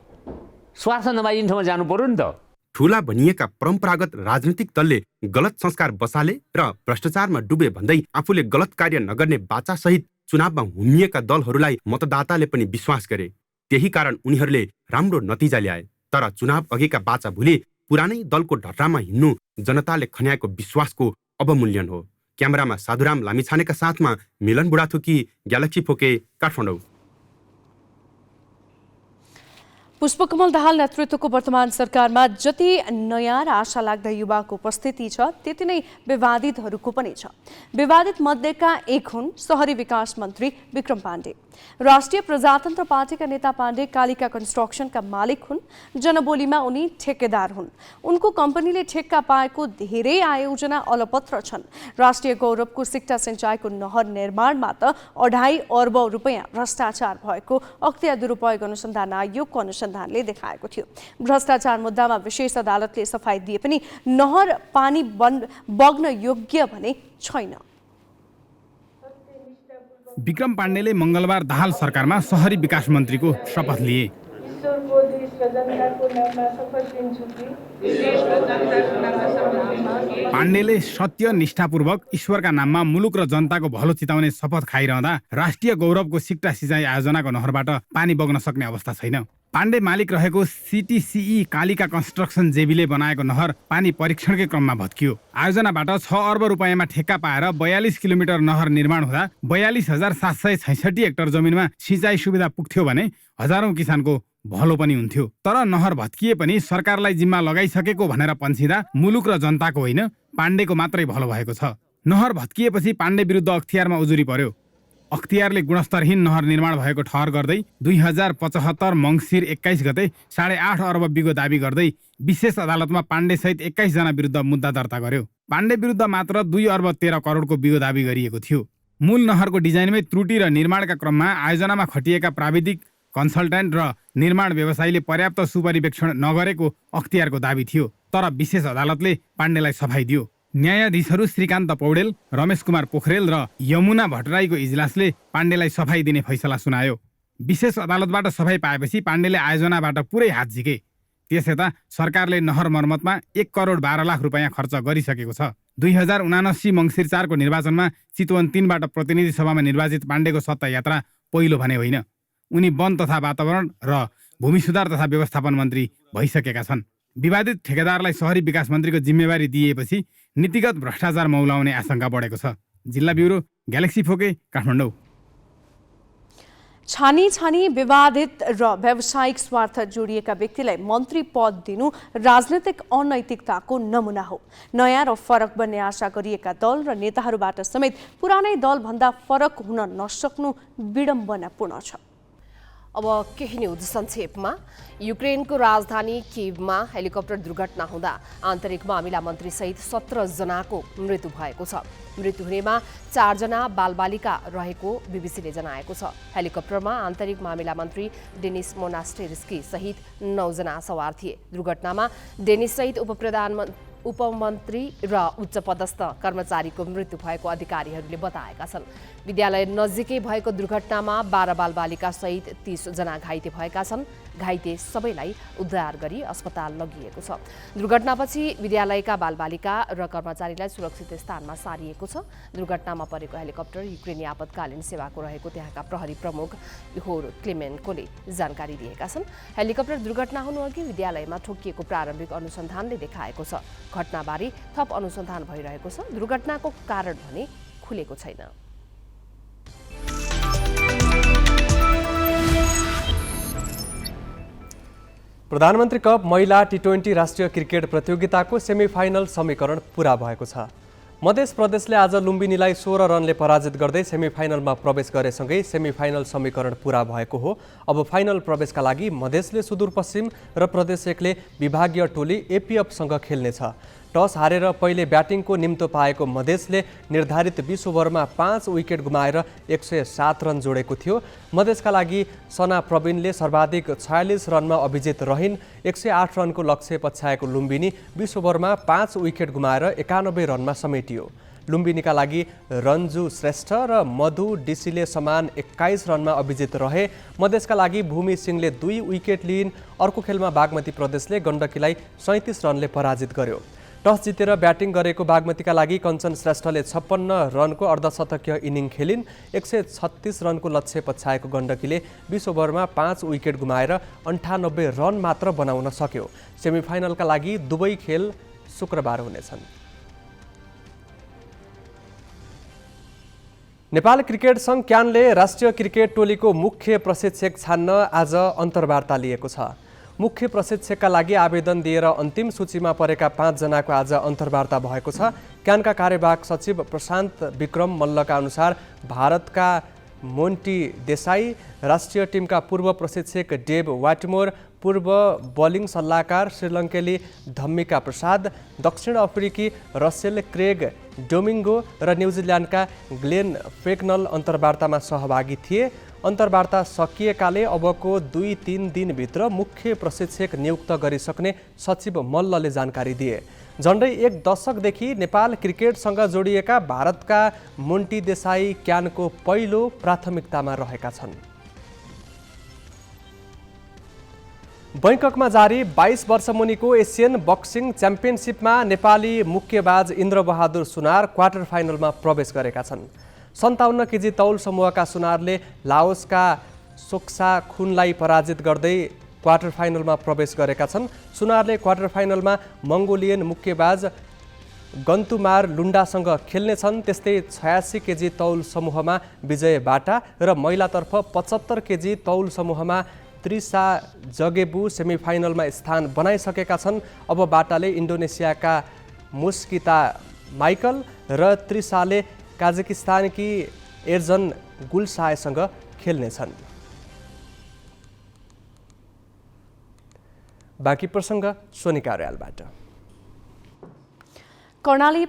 स्वार्थ नमाजिने ठाउँमा जानु पर्यो नि त। ठूला भनिएका परम्परागत राजनीतिक दलले गलत संस्कार बसाले र भ्रष्टाचारमा डुबे भन्दै आफूले गलत कार्य नगर्ने बाचासहित चुनावमा हुमिएका दलहरूलाई मतदाताले पनि विश्वास गरे। त्यही कारण उनीहरूले राम्रो नतिजा ल्याए। तर चुनाव अघिका बाचा भुली पुरानै दलको ढट्टामा हिँड्नु जनताले खन्याएको विश्वासको अवमूल्यन हो। क्यामेरामा साधुराम लामिछानेका साथमा मिलन बुढाथोकी, ग्यालेक्सी फोके, काठमाडौँ। पुष्पकमल दाहाल नेतृत्वको वर्तमान सरकारमा जति नयाँ र आशा लाग्दा युवाको उपस्थिति छ त्यति नै विवादितहरूको पनि छ। विवादित मध्येका एक हुन् शहरी विकास मन्त्री विक्रम पाण्डे। राष्ट्रिय प्रजातन्त्र पार्टीका नेता पाण्डे कालिका कन्स्ट्रक्सनका मालिक हुन्। जनबोलीमा उनी ठेकेदार हुन्। उनको कम्पनीले ठेक्का पाएको धेरै आयोजना अलपत्र छन्। राष्ट्रिय गौरवको सिक्टा सिंचाईको नहर निर्माणमा त 2.5 अर्ब रुपैयाँ भ्रष्टाचार भएको अख्तियार दुरुपयोग अनुसन्धान आयोगको अनुसन्धानले देखाएको थियो। भ्रष्टाचार मुद्दामा विशेष अदालतले सफाई दिए पनि नहर पानी बग्न योग्य भने छैन। विक्रम पाण्डेले मङ्गलबार दाहाल सरकारमा शहरी विकास मन्त्रीको शपथ लिए। पाण्डेले सत्य निष्ठापूर्वक ईश्वरका नाममा मुलुक र जनताको भलो चिताउने शपथ खाइरहँदा राष्ट्रिय गौरवको सिक्टा सिँचाइ आयोजनाको नहरबाट पानी बग्न सक्ने अवस्था छैन। पाण्डे मालिक रहेको सीटीसीई कालिका कन्स्ट्रक्सन जेबीले बनाएको नहर पानी परीक्षणकै क्रममा भत्कियो। आयोजनाबाट 6 अर्ब रुपैयाँमा ठेक्का पाएर 42 किलोमिटर नहर निर्माण हुँदा 42,766 हेक्टर जमिनमा सिँचाइ सुविधा पुग्थ्यो भने हजारौं किसानको भलो पनि हुन्थ्यो। तर नहर भत्किए पनि सरकारलाई जिम्मा लगाइसकेको भनेर पन्छिँदा मुलुक र जनताको होइन, पाण्डेको मात्रै भलो भएको छ। नहर भत्किएपछि पाण्डे विरुद्ध अख्तियारमा उजुरी पर्यो। अख्तियारले गुणस्तरहीन नहर निर्माण भएको ठहर गर्दै 2075 मङ्सिर 21 गते 8.5 अर्ब बिगो दाबी गर्दै विशेष अदालतमा पाण्डे सहित 21 जना विरुद्ध मुद्दा दर्ता गर्यो। पाण्डे विरुद्ध मात्र 2 अर्ब 13 करोडको बिगो दाबी गरिएको थियो। मूल नहरको डिजाइनमै त्रुटि र निर्माणका क्रममा आयोजनामा खटिएका प्राविधिक कन्सल्टेन्ट र निर्माण व्यवसायीले पर्याप्त सुपरिवेक्षण नगरेको अख्तियारको दाबी थियो। तर विशेष अदालतले पाण्डेलाई सफाई दियो। न्यायाधीशहरू श्रीकान्त पौडेल, रमेश कुमार पोखरेल र यमुना भट्टराईको इजलासले पाण्डेलाई सफाई दिने फैसला सुनायो। विशेष अदालतबाट सफाई पाएपछि पाण्डेले आयोजनाबाट पुरै हात झिके। त्यसयता सरकारले नहर मर्मतमा 1 करोड 12 लाख रुपैयाँ खर्च गरिसकेको छ। 2079 मङ्सिर 4 को निर्वाचनमा चितवन 3 बाट प्रतिनिधि सभामा निर्वाचित पाण्डेको सत्ता यात्रा पहिलो भने होइन। उनी वन तथा वातावरण र भूमि सुधार तथा व्यवस्थापन मन्त्री भइसकेका छन्। विवादित ठेकेदारलाई शहरी विकास मन्त्रीको जिम्मेवारी दिएपछि नीतिगत भ्रष्टाचार मौलाउने आशंका बढेको छ। जिल्ला ब्युरो, ग्यालेक्सी फोके, काठमाडौँ। छानी विवादित र व्यावसायिक स्वार्थ जोडिएका व्यक्तिलाई मन्त्री पद दिनु राजनैतिक अनैतिकताको नमुना हो। नयाँ र फरक बन्ने आशा गरिएका दल र नेताहरूबाट समेत पुरानै दलभन्दा फरक हुन नसक्नु विडम्बनापूर्ण छ। अब केही न्युज संक्षेपमा। युक्रेनको राजधानी कियभमा हेलिकप्टर दुर्घटना हुँदा आन्तरिक मामिला मन्त्री सहित 17 जनाको मृत्यु भएको छ। मृत्यु हुनेमा 4 जना बालबालिका रहेको बीबीसीले जनाएको छ। हेलिकप्टरमा आन्तरिक मामिला मन्त्री डेनिस मोनास्टेर्स्की सहित 9 जना सवार थिए। दुर्घटनामा डेनिस सहित उपमन्त्री र उच्च पदस्थ कर्मचारीको मृत्यु भएको अधिकारीहरूले बताएका छन्। विद्यालय नजिकै भएको दुर्घटनामा 12 बालबालिका सहित 30 जना घाइते भएका छन्। घाइते सबैलाई उद्धार गरी अस्पताल लगिएको छ। दुर्घटनापछि विद्यालयका बालबालिका र कर्मचारीलाई सुरक्षित स्थानमा सारिएको छ। दुर्घटनामा परेको हेलिकप्टर युक्रेनी आपतकालीन सेवाको रहेको त्यहाँका प्रहरी प्रमुख इहोर क्लेमेन्कोले जानकारी दिएका छन्। हेलिकप्टर दुर्घटना हुनुअघि विद्यालयमा ठोकिएको प्रारम्भिक अनुसन्धानले देखाएको छ। घटनाबारे थप अनुसन्धान भइरहेको छ। दुर्घटनाको कारण भने खुलेको छैन। प्रधानमन्त्री कप महिला T20 राष्ट्रिय क्रिकेट प्रतियोगिताको सेमिफाइनल समीकरण पूरा भएको छ। मध्य प्रदेशले आज लुम्बिनीलाई 16 रनले पराजित गर्दै सेमिफाइनलमा प्रवेश गरेसँगै सेमिफाइनल समीकरण पूरा भएको हो। अब फाइनल प्रवेशका लागि मधेसले सुदूरपश्चिम र प्रदेश 1ले विभागीय टोली एपीएफसँग खेल्नेछ। टस हारेर पहिले ब्याटिङको निम्तो पाएको मधेसले निर्धारित 20 ओभरमा 5 विकेट गुमाएर 107 रन जोडेको थियो। मधेसका लागि सना प्रवीणले सर्वाधिक 46 रनमा अभिजित रहिन्। 108 रनको लक्ष्य पछ्याएको लुम्बिनी 20 ओभरमा 5 विकेट गुमाएर 91 रनमा समेटियो। लुम्बिनीका लागि रन्जु श्रेष्ठ र मधु डिसीले समान 21 रनमा अभिजित रहे। मधेसका लागि भूमि सिंहले 2 विकेट लिइन्। अर्को खेलमा बागमती प्रदेशले गण्डकीलाई 37 रनले पराजित गर्यो। टस जितेर ब्याटिङ गरेको बागमतीका लागि कञ्चन श्रेष्ठले 56 रनको अर्धशतकीय इनिङ खेलिन्। 136 रनको लक्ष्य पछ्याएको गण्डकीले 20 ओभरमा 5 विकेट गुमाएर 98 रन मात्र बनाउन सक्यो। सेमिफाइनलका लागि दुवै खेल शुक्रबार हुनेछन्। नेपाल क्रिकेट सङ्घ क्यानले राष्ट्रिय क्रिकेट टोलीको मुख्य प्रशिक्षक छान्न आज अन्तर्वार्ता लिएको छ। मुख्य प्रशिक्षकका लागि आवेदन दिएर अन्तिम सूचीमा परेका 5 जनाको आज अन्तर्वार्ता भएको छ। क्यानका कार्यवाहक सचिव प्रशान्त विक्रम मल्लका अनुसार भारतका मोन्टी देसाई, राष्ट्रिय टिमका पूर्व प्रशिक्षक डेभ वाटमोर, पूर्व बलिङ सल्लाहकार श्रीलङ्केली धम्मिका प्रसाद, दक्षिण अफ्रिकी रसेल क्रेग डोमिङ्गो र न्युजिल्यान्डका ग्लेन फेक्नल अन्तर्वार्तामा सहभागी थिए। अन्तर्वार्ता सकिएकाले अबको 2-3 दिनभित्र मुख्य प्रशिक्षक नियुक्त गरिसक्ने सचिव मल्लले जानकारी दिए। झन्डै 1 दशकदेखि नेपाल क्रिकेटसँग जोडिएका भारतका मोन्टी देसाई क्यानको पहिलो प्राथमिकतामा रहेका छन्। बैङ्ककमा जारी 22 वर्ष मुनिको एसियन बक्सिङ च्याम्पियनसिपमा नेपाली मुक्केबाज इन्द्रबहादुर सुनार क्वार्टर फाइनलमा प्रवेश गरेका छन्। 57 केजी तौल समूहका सुनारले लाओसका सोक्सा खुनलाई पराजित गर्दै क्वार्टर फाइनलमा प्रवेश गरेका छन्। सुनारले क्वार्टर फाइनलमा मङ्गोलियन मुक्केबाज गन्तुमार लुन्डासँग खेल्नेछन्। त्यस्तै 86 केजी तौल समूहमा विजय बाटा र महिलातर्फ 75 केजी तौल समूहमा त्रिसा जगेबु सेमिफाइनलमा स्थान बनाइसकेका छन्। अब बाटाले इन्डोनेसियाका मुस्किता माइकल र त्रिसाले काजाकिस्तानकी एर्जन गुलसायसँग खेल्नेछन्। बाँकी प्रसङ्ग सोनिका अर्यालबाट। कर्णाली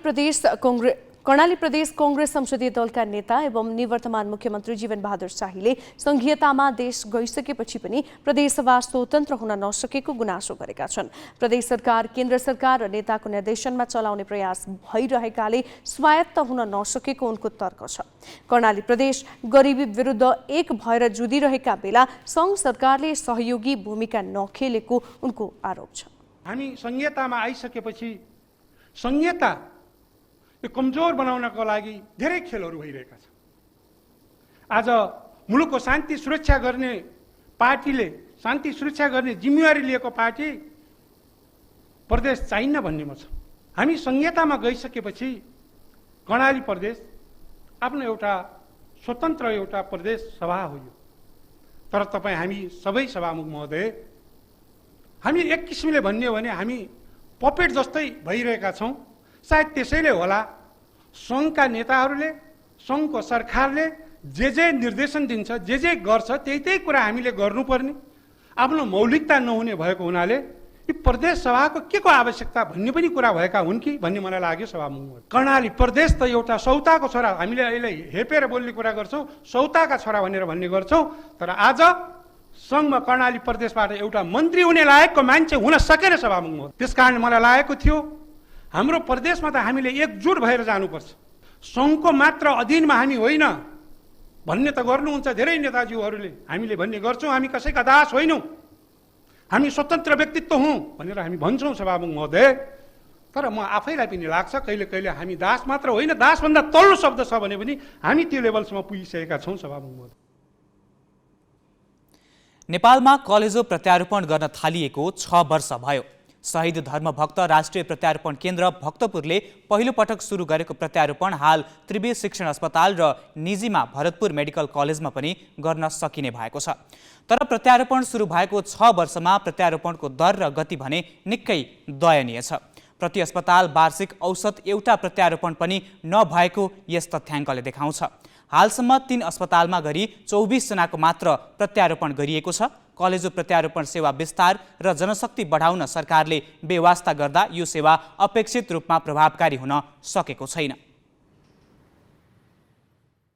प्रदेश कांग्रेस संसदीय दलका नेता एवं निवर्तमान मुख्यमन्त्री जीवन बहादुर शाहीले संघीयतामा देश गइसकेपछि पनि प्रदेशसभा स्वतन्त्र हुन नसकेको गुनासो गरेका छन्। प्रदेश सरकार, केन्द्र सरकार र नेताको निर्देशनमा चलाउने प्रयास भइरहेकाले स्वायत्त हुन नसकेको उनको तर्क छ। कर्णाली प्रदेश गरिबी विरुद्ध एक भएर जुधिरहेका बेला संघ सरकारले सहयोगी भूमिका नखेलेको उनको आरोप छ। हामी संघीयतामा आइसकेपछि संघीयता यो कमजोर बनाउनको लागि धेरै खेलहरू भइरहेका छन्। आज मुलुकको शान्ति सुरक्षा गर्ने पार्टीले, शान्ति सुरक्षा गर्ने जिम्मेवारी लिएको पार्टी प्रदेश चाहिन्न भन्नेमा छ। हामी संघीयतामा गइसकेपछि कर्णाली प्रदेश आफ्नो एउटा स्वतन्त्र एउटा प्रदेश सभा हो यो। तर तपाईँ हामी सबै सभामुख महोदय, हामी एक किसिमले भन्ने हो भने हामी पपेट जस्तै भइरहेका छौँ। सायद त्यसैले होला सङ्घका नेताहरूले, सङ्घको सरकारले जे निर्देशन दिन्छ, जे गर्छ त्यही कुरा हामीले गर्नुपर्ने, आफ्नो मौलिकता नहुने भएको हुनाले यी प्रदेश सभाको के को आवश्यकता भन्ने पनि कुरा भएका हुन् कि भन्ने मलाई लाग्यो सभामुख। कर्णाली प्रदेश त एउटा सौताको छोरा, हामीले अहिले हेपेर बोल्ने कुरा गर्छौँ, सौताका छोरा भनेर भन्ने गर्छौँ। तर आज सङ्घमा कर्णाली प्रदेशबाट एउटा मन्त्री हुने लायकको मान्छे हुन सकेन सभामुख। त्यसकारण मलाई लागेको थियो हाम्रो प्रदेशमा त हामीले एकजुट भएर जानुपर्छ। सङ्घको मात्र अधीनमा हामी होइन भन्ने त गर्नुहुन्छ धेरै नेताजीहरूले, हामीले भन्ने गर्छौँ हामी कसैका दास होइनौँ, हामी स्वतन्त्र व्यक्तित्व हौँ भनेर हामी भन्छौँ सभामुख महोदय। तर म आफैलाई पनि लाग्छ कहिले कहिले हामी दास मात्र होइन, दासभन्दा तल्लो शब्द छ भने पनि हामी त्यो लेभलसम्म पुगिसकेका छौँ सभामुख महोदय। नेपालमा कलेजो प्रत्यारोपण गर्न थालिएको 6 वर्ष भयो। शहीद धर्मभक्त राष्ट्रिय प्रत्यारोपण केन्द्र भक्तपुरले पहिलो पटक सुरु गरेको प्रत्यारोपण हाल त्रिवेणी शिक्षण अस्पताल र निजीमा भरतपुर मेडिकल कलेजमा पनि गर्न सकिने भएको छ। तर प्रत्यारोपण सुरु भएको 6 वर्षमा प्रत्यारोपणको दर र गति भने निकै दयनीय छ। प्रति अस्पताल वार्षिक औसत एउटा प्रत्यारोपण पनि नभएको यस तथ्याङ्कले देखाउँछ। हालसम्म 3 अस्पतालमा गरी 24 जनाको मात्र प्रत्यारोपण गरिएको छ। कलेजो प्रत्यारोपण सेवा विस्तार र जनशक्ति बढाउन सरकारले बेवास्ता गर्दा यो सेवा अपेक्षित रूपमा प्रभावकारी हुन सकेको छैन।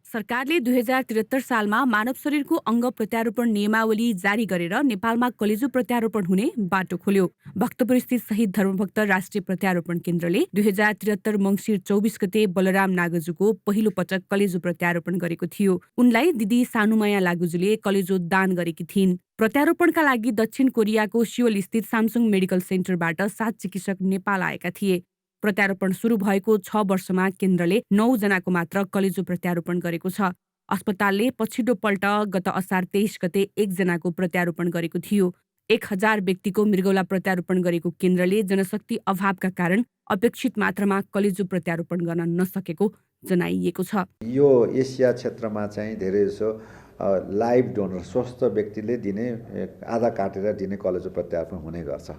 सरकारले 2073 सालमा मानव शरीरको अङ्ग प्रत्यारोपण नियमावली जारी गरेर नेपालमा कलेजो प्रत्यारोपण हुने बाटो खोल्यो। भक्तपुरस्थित शहीद धर्मभक्त राष्ट्रिय प्रत्यारोपण केन्द्रले 2073 मङ्सिर 24 गते बलराम नागजुको पहिलो पटक कलेजो प्रत्यारोपण गरेको थियो। उनलाई दिदी सानुमाया लागुजुले कलेजो दान गरेकी थिइन्। प्रत्यारोपणका लागि दक्षिण कोरियाको सियोल स्थित सामसुङ मेडिकल सेन्टरबाट 7 चिकित्सक नेपाल आएका थिए। प्रत्यारोपण सुरु भएको 6 वर्षमा केन्द्रले 9 जनाको मात्र कलेजो प्रत्यारोपण गरेको छ। अस्पतालले पछिल्लो पल्ट गत असार 23 गते 1 जनाको प्रत्यारोपण गरेको थियो। 1000 व्यक्तिको मृगौला प्रत्यारोपण गरेको केन्द्रले जनशक्ति अभावका कारण अपेक्षित मात्रामा कलेजो प्रत्यारोपण गर्न नसकेको जनाइएको छ। यो एसिया क्षेत्रमा चाहिँ धेरै जसो लाइभ डोनर स्वस्थ व्यक्तिले दिने आधा काटेर दिने कलेजो प्रत्यारोपण हुने गर्छ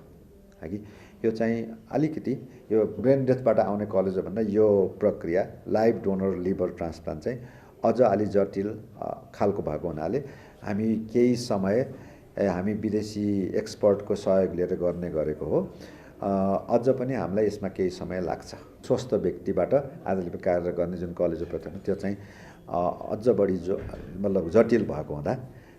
कि यो चाहिँ अलिकति यो ब्रेन डेथबाट आउने कलेजो भन्दा यो प्रक्रिया लाइभ डोनर लिभर ट्रान्सप्लान्ट चाहिँ अझ अलि जटिल खालको भएको हुनाले हामी केही समय हामी विदेशी एक्सपर्टको सहयोग लिएर गर्ने गरेको हो। अझ पनि हामीलाई यसमा केही समय लाग्छ। स्वस्थ व्यक्तिबाट आधा लिभर काटेर गर्ने जुन कलेजो प्रत्यारोपण त्यो चाहिँ अझ बढी मतलब जटिल भएको हुँदा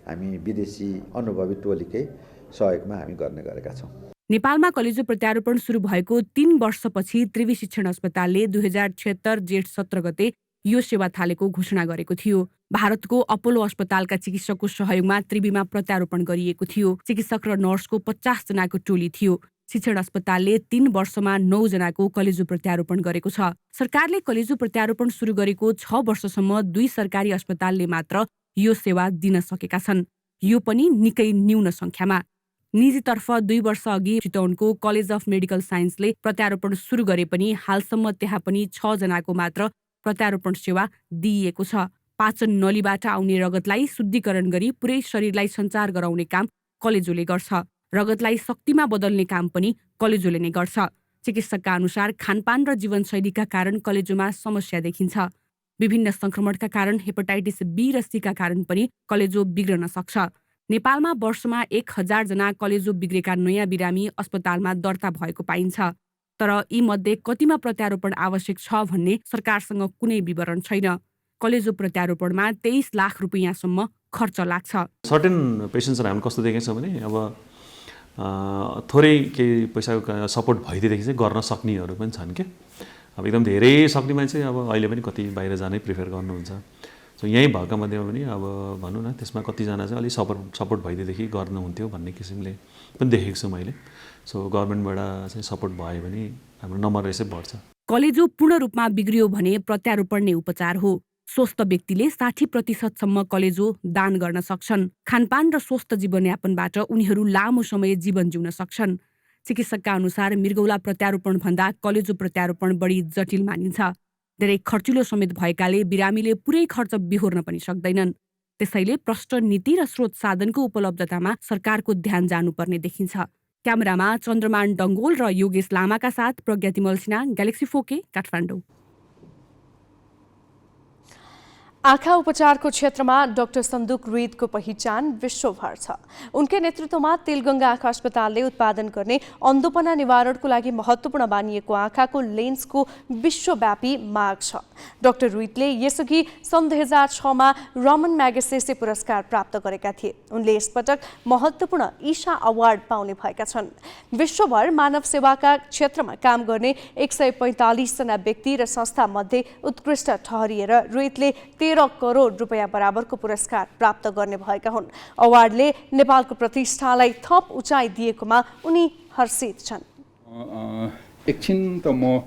हामी विदेशी अनुभवी टोलीकै सहयोगमा हामी गर्ने गरेका छौँ। नेपालमा कलेजो प्रत्यारोपण सुरु भएको 3 वर्षपछि त्रिवेणी शिक्षण अस्पतालले 2076 जेठ 17 गते यो सेवा थालेको घोषणा गरेको थियो। भारतको अपोलो अस्पतालका चिकित्सकको सहयोगमा त्रिवेणीमा प्रत्यारोपण गरिएको थियो। चिकित्सक र नर्सको 50 जनाको टोली थियो। शिक्षण अस्पतालले 3 वर्षमा 9 जनाको कलेजो प्रत्यारोपण गरेको छ। सरकारले कलेजो प्रत्यारोपण सुरु गरेको 6 वर्षसम्म 2 सरकारी अस्पतालले मात्र यो सेवा दिन सकेका छन्। यो पनि निकै न्यून संख्यामा। निजीतर्फ 2 वर्ष अघि चितवनको कलेज अफ मेडिकल साइन्सले प्रत्यारोपण सुरु गरे पनि हालसम्म त्यहाँ पनि 6 जनाको मात्र प्रत्यारोपण सेवा दिइएको छ। पाचन नलीबाट आउने रगतलाई शुद्धिकरण गरी पुरै शरीरलाई सञ्चार गराउने काम कलेजोले गर्छ। रगतलाई शक्तिमा बदल्ने काम पनि कलेजोले नै गर्छ। चिकित्सकका अनुसार खानपान र जीवनशैलीका कारण कलेजोमा समस्या देखिन्छ। विभिन्न संक्रमणका कारण हेपाटाइटिस बी र सी का कारण पनि कलेजो बिग्रन सक्छ। नेपालमा वर्षमा 1000 जना कलेजो बिग्रेका नयाँ बिरामी अस्पतालमा दर्ता भएको पाइन्छ। तर यी मध्ये कतिमा प्रत्यारोपण आवश्यक छ भन्ने सरकारसँग कुनै विवरण छैन। कलेजो प्रत्यारोपणमा 23 लाख रुपैयाँसम्म खर्च लाग्छ। सर्टेन पेसेन्ट्सहरू हामीले कस्तो देखेको छ भने अब थोरै केही पैसाको सपोर्ट भइदिएदेखि चाहिँ गर्न सक्नेहरू पनि छन् क्या। अब एकदम धेरै सक्ने मान्छे अब अहिले पनि कति बाहिर जानै प्रिफर गर्नुहुन्छ। सो यहीँ भएका मध्येमा पनि अब भनौँ न त्यसमा कतिजना चाहिँ अलिक सपोर्ट भइदिएदेखि गर्नुहुन्थ्यो भन्ने किसिमले पनि देखेको छु मैले। सो गभर्मेन्टबाट चाहिँ सपोर्ट भयो भने हाम्रो नम्बर यसै बढ्छ। कलेजो पूर्ण रूपमा बिग्रियो भने प्रत्यारोपण नै उपचार हो। स्वस्थ व्यक्तिले 60% कलेजो दान गर्न सक्छन्। खानपान र स्वस्थ जीवनयापनबाट उनीहरू लामो समय जीवन जिउन सक्छन्। चिकित्सकका अनुसार मृगौला प्रत्यारोपण भन्दा कलेजो प्रत्यारोपण बढी जटिल मानिन्छ। धेरै खर्चिलो समेत भएकाले बिरामीले पुरै खर्च बिहोर्न पनि सक्दैनन्। त्यसैले प्रष्ट नीति र स्रोत साधनको उपलब्धतामा सरकारको ध्यान जानुपर्ने देखिन्छ। क्यामेरामा चन्द्रमान डङ्गोल र योगेश लामाका साथ प्रज्ञातिमल सिन्हा, ग्यालेक्सी 4K, काठमाडौँ। आँखा उपचारको क्षेत्रमा डाक्टर सन्दुक रुइतको पहिचान विश्वभर छ। उनकै नेतृत्वमा तेलगङ्गा आँखा अस्पतालले उत्पादन गर्ने अन्धोपना निवारणको लागि महत्त्वपूर्ण मानिएको आँखाको लेन्सको विश्वव्यापी माग छ। डाक्टर रुइतले यसअघि सन् 2006मा रमन म्यागसेसे पुरस्कार प्राप्त गरेका थिए। उनले यसपटक महत्त्वपूर्ण ईशा अवार्ड पाउने भएका छन्। विश्वभर मानव सेवाका क्षेत्रमा काम गर्ने 145 जना व्यक्ति र संस्था मध्ये उत्कृष्ट ठहरिएर रुइतले 13 करोड रुपैयाँ बराबरको पुरस्कार प्राप्त गर्ने भएका हुन्। अवार्डले नेपालको प्रतिष्ठालाई थप उचाइ दिएकोमा उनी हर्षित छन्। एकछिन त म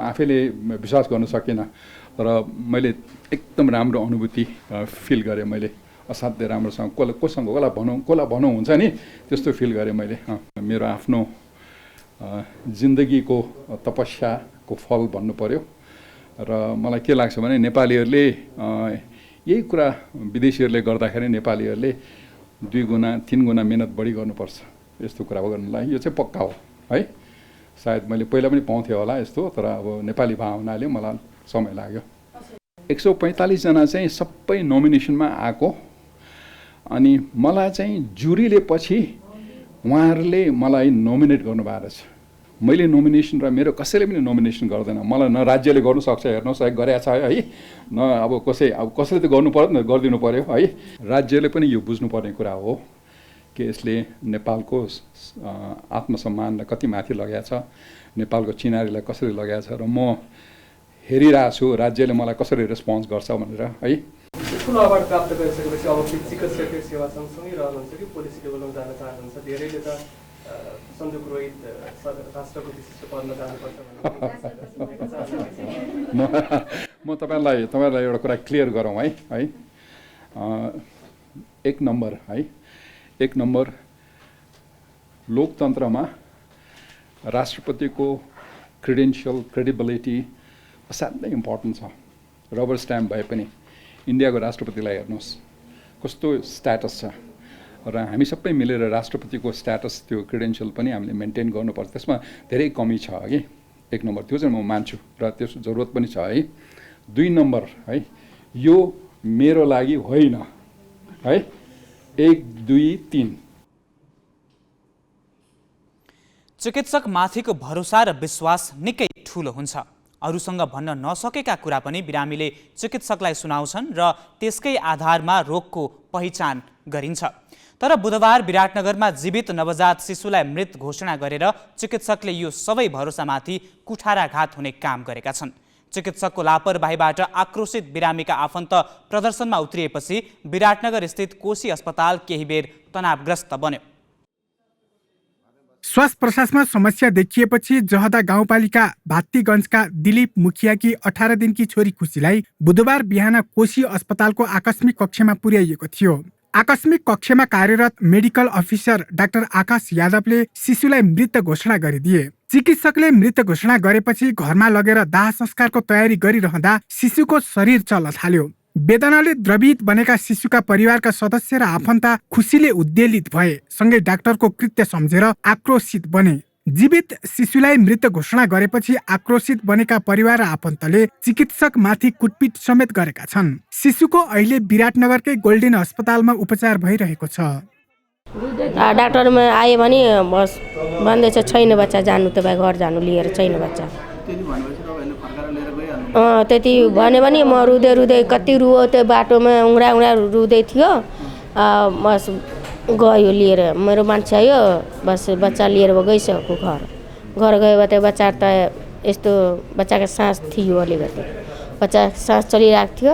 आफैले विश्वास गर्न सकिनँ, तर मैले एकदम राम्रो अनुभूति फिल गरेँ। मैले असाध्यै राम्रोसँग कोसँग कसलाई भनौँ हुन्छ नि, त्यस्तो फिल गरेँ मैले। मेरो आफ्नो जिन्दगीको तपस्याको फल भन्नु पर्यो। र मलाई के लाग्छ भने नेपालीहरूले यही कुरा विदेशीहरूले गर्दाखेरि नेपालीहरूले 2 गुणा 3 गुणा मेहनत बढी गर्नुपर्छ यस्तो कुरा गर्नलाई। यो चाहिँ पक्का हो है। सायद मैले पहिला पनि पाउँथेँ होला यस्तो, तर अब नेपाली भए हुनाले मलाई समय लाग्यो। 145 जना चाहिँ सबै नोमिनेसनमा आएको, अनि मलाई चाहिँ जुरीले पछि उहाँहरूले मलाई नोमिनेट गर्नुभएको रहेछ। मैले नोमिनेसन र मेरो कसैले पनि नोमिनेसन गर्दैन। मलाई न राज्यले गर्नु सक्छ, हेर्नुहोस् है, गरेछ है, न अब कसैले त गर्नु पर्यो, गरिदिनु पर्यो है। राज्यले पनि यो बुझ्नुपर्ने कुरा हो कि यसले नेपालको आत्मसम्मानलाई कति माथि लगाएको छ, नेपालको चिनारीलाई कसरी लगाएको छ, र म हेरिरहेको छु राज्यले मलाई कसरी रेस्पोन्स गर्छ भनेर है। ठुलो अवार्ड प्राप्त गरिसकेपछि अब चिकित्सकीय सेवा सँगसँगै रहनुहुन्छ कि पोलिसी लेभलमा जान चाहनुहुन्छ? धेरैले त सन्दुक रोहित राष्ट्रको विशिष्ट पदमा जानुपर्छ म तपाईँलाई एउटा कुरा क्लियर गरौँ है। एक नम्बर लोकतन्त्रमा राष्ट्रपतिको क्रेडिबिलिटी असाध्यै इम्पोर्टेन्ट छ। रबर स्ट्याम्प भए पनि इन्डियाको राष्ट्रपतिलाई हेर्नुहोस् कस्तो स्ट्याटस छ, र हामी सबै मिलेर राष्ट्रपतिको स्ट्याटस त्यो क्रेडेन्सियल पनि हामीले मेन्टेन गर्नुपर्छ। त्यसमा धेरै कमी छ कि। 1 नम्बर त्यो चाहिँ म मान्छु र त्यसको जरुरत पनि छ है। 2 नम्बर है, यो मेरो लागि होइन है। 1 2 3 चिकित्सक माथिको भरोसा र विश्वास निकै ठूलो हुन्छ। अरूसँग भन्न नसकेका कुरा पनि बिरामीले चिकित्सकलाई सुनाउँछन् र त्यसकै आधारमा रोगको पहिचान गरिन्छ। तर बुधबार विराटनगरमा जीवित नवजात शिशुलाई मृत घोषणा गरेर चिकित्सकले यो सबै भरोसामाथि कुठाराघात हुने काम गरेका छन्। चिकित्सकको लापरवाहीबाट आक्रोशित बिरामीका आफन्त प्रदर्शनमा उत्रिएपछि विराटनगर स्थित कोशी अस्पताल केही बेर तनावग्रस्त बन्यो। श्वास प्रश्वासमा समस्या देखिएपछि जहदा गाउँपालिका भात्तीगञ्जका दिलीप मुखियाकी 18 दिनकी छोरी खुसीलाई बुधबार बिहान कोशी अस्पतालको आकस्मिक कक्षमा पुर्याइएको थियो। आकस्मिक कक्षमा कार्यरत मेडिकल अफिसर डाक्टर आकाश यादवले शिशुलाई मृत घोषणा गरिदिए। चिकित्सकले मृत घोषणा गरेपछि घरमा लगेर दाह संस्कारको तयारी गरिरहँदा शिशुको शरीर चल्न थाल्यो। वेदनाले द्रवित बनेका शिशुका परिवारका सदस्य र आफन्त खुसीले उद्वेलित भए, सँगै डाक्टरको कृत्य सम्झेर आक्रोशित बने। जीवित शिशुलाई मृत घोषणा गरेपछि आक्रोशित बनेका परिवार र आफन्तले चिकित्सक माथि कुटपिट समेत गरेका छन्। शिशुको अहिले विराटनगरकै गोल्डेन अस्पतालमा उपचार भइरहेको छ। डाक्टरमा आयो भने बस भन्दैछ छैन बच्चा, जानु तपाईँ घर जानु, लिएर छैन बच्चा। त्यति भन्यो भने म रुँदै रुँदै कति रुयो त्यो बाटोमा, उङ्रा रुँदै थियो। बस गयो लिएर, मेरो मान्छे आयो, बस बच्चा लिएर गइसक्यो घर गयो। त्यो बच्चा त यस्तो बच्चाको सास थियो, अलिकति बच्चा सास चलिरहेको थियो।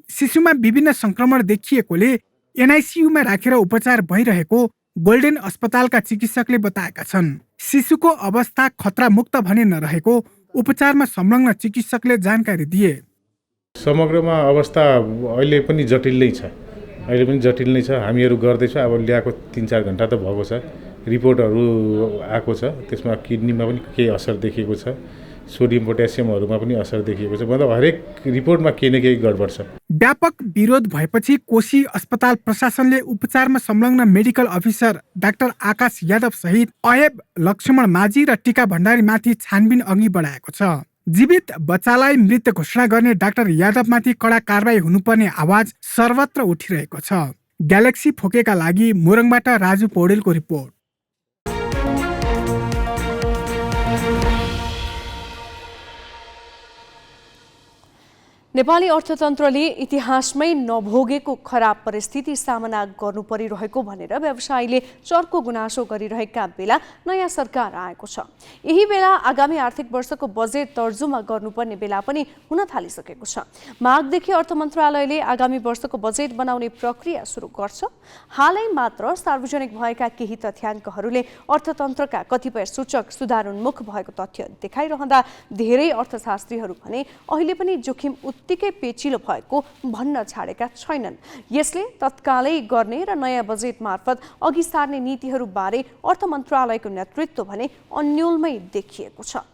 शिशुमा विभिन्न संक्रमण देखिएकोले एनआइसियुमा राखेर उपचार भइरहेको गोल्डेन अस्पतालका चिकित्सकले बताएका छन्। शिशुको अवस्था खतरामुक्त भने नरहेको उपचारमा संलग्न चिकित्सकले जानकारी दिए। समग्रमा अवस्था अहिले पनि जटिल नै छ, हामीहरू गर्दैछौँ। अब ल्याएको 3-4 घन्टा त भएको छ, रिपोर्टहरू आएको छ, त्यसमा किडनीमा पनि केही असर देखिएको छ, सोडियम पोट्यासियमहरूमा पनि असर देखिएको छ। मतलब हरेक रिपोर्टमा केही न केही गडबड छ। व्यापक विरोध भएपछि कोशी अस्पताल प्रशासनले उपचारमा संलग्न मेडिकल अफिसर डाक्टर आकाश यादव सहित अयब लक्ष्मण माझी र टीका भण्डारीमाथि छानबिन अघि बढाएको छ। जीवित बच्चालाई मृत घोषणा गर्ने डाक्टर यादवमाथि कडा कारबाही हुनुपर्ने आवाज सर्वत्र उठिरहेको छ। ग्यालेक्सी फोकेका लागि मोरङबाट राजु पौडेलको रिपोर्ट। नेपाली अर्थतन्त्रले इतिहासमै नभोगेको खराब परिस्थिति सामना गर्नु परिरहेको भनेर व्यवसायीले चर्को गुनासो गरिरहेका बेला नयाँ सरकार आएको छ। यही बेला आगामी आर्थिक वर्षको बजेट तर्जुमा गर्नुपर्ने बेला पनि हुन थालिसकेको छ। माघदेखि अर्थ मन्त्रालयले आगामी वर्षको बजेट बनाउने प्रक्रिया सुरु गर्छ। हालै मात्र सार्वजनिक भएका केही तथ्याङ्कहरूले अर्थतन्त्रका कतिपय सूचक सुधारोन्मुख भएको तथ्य देखाइरहँदा धेरै अर्थशास्त्रीहरू भने अहिले पनि जोखिम उत्तिकै पेचिलो भएको भन्न छाडेका छैनन्। यसले तत्कालै गर्ने र नयाँ बजेट मार्फत अघि सार्ने नीतिहरूबारे अर्थ मन्त्रालयको नेतृत्व भने अन्योलमै देखिएको छ।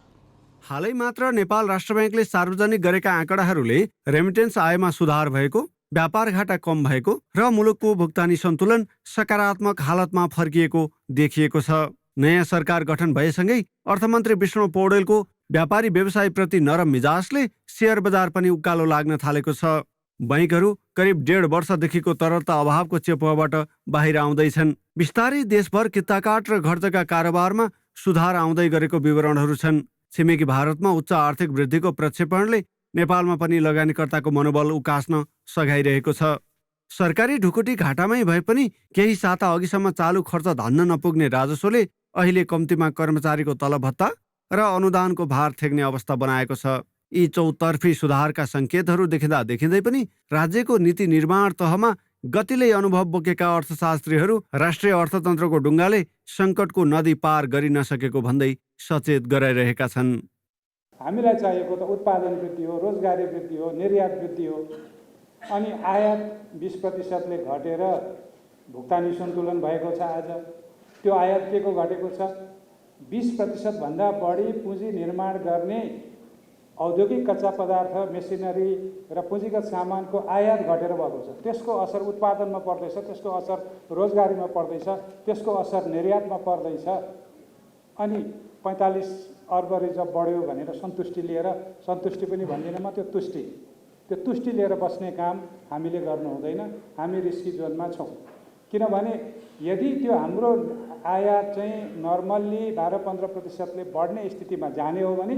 हालै मात्र नेपाल राष्ट्र ब्याङ्कले सार्वजनिक गरेका आँकडाहरूले रेमिटेन्स आयमा सुधार भएको, व्यापार घाटा कम भएको र मुलुकको भुक्तानी सन्तुलन सकारात्मक हालतमा फर्किएको देखिएको छ। नयाँ सरकार गठन भएसँगै अर्थमन्त्री विष्णु पौडेलको व्यापारी व्यवसायप्रति नरम मिजाजले शेयर बजार पनि उकालो लाग्न थालेको छ। बैंकहरू करिब 1.5 वर्षदेखिको तरलता अभावको चेपुवाबाट बाहिर आउँदैछन्। बिस्तारै देशभर किताकाट र घरजग्गा कारोबारमा सुधार आउँदै गरेको विवरणहरू छन्। छिमेकी भारतमा उच्च आर्थिक वृद्धिको प्रक्षेपणले नेपालमा पनि लगानीकर्ताको मनोबल उकास्न सघाइरहेको छ। सरकारी ढुकुटी घाटामै भए पनि केही साता अघिसम्म चालु खर्च धान्न नपुग्ने राजस्वले अहिले कम्तीमा कर्मचारीको तलब भत्ता र अनुदानको भार थेग्ने अवस्था बनाएको छ। यी चौतर्फी सुधारका सङ्केतहरू देखिँदा देखिँदै पनि राज्यको नीति निर्माण तहमा गतिले अनुभव बोकेका अर्थशास्त्रीहरू राष्ट्रिय अर्थतन्त्रको ढुङ्गाले सङ्कटको नदी पार गरि नसकेको भन्दै सचेत गराइरहेका छन्। हामीलाई चाहिएको त उत्पादन वृद्धि हो, रोजगारी वृद्धि हो, निर्यात वृद्धि हो। अनि आयात 20%ले घटेर भुक्तानी सन्तुलन भएको छ। आज त्यो आयात के को घटेको छ? 20% भन्दा बढी पुँजी निर्माण गर्ने औद्योगिक कच्चा पदार्थ, मेसिनरी र पुँजीगत सामानको आयात घटेर भएको छ। त्यसको असर उत्पादनमा पर्दैछ, त्यसको असर रोजगारीमा पर्दैछ, त्यसको असर निर्यातमा पर्दैछ। अनि 45 अर्ब रिजर्भ बढ्यो भनेर सन्तुष्टि लिएर, सन्तुष्टि पनि भन्दिनँ म, त्यो तुष्टि लिएर बस्ने काम हामीले गर्नु हुँदैन। हामी रिस्की जोनमा छौँ। किनभने यदि त्यो हाम्रो आयात चाहिँ नर्मल्ली 12-15%ले बढ्ने स्थितिमा जाने हो भने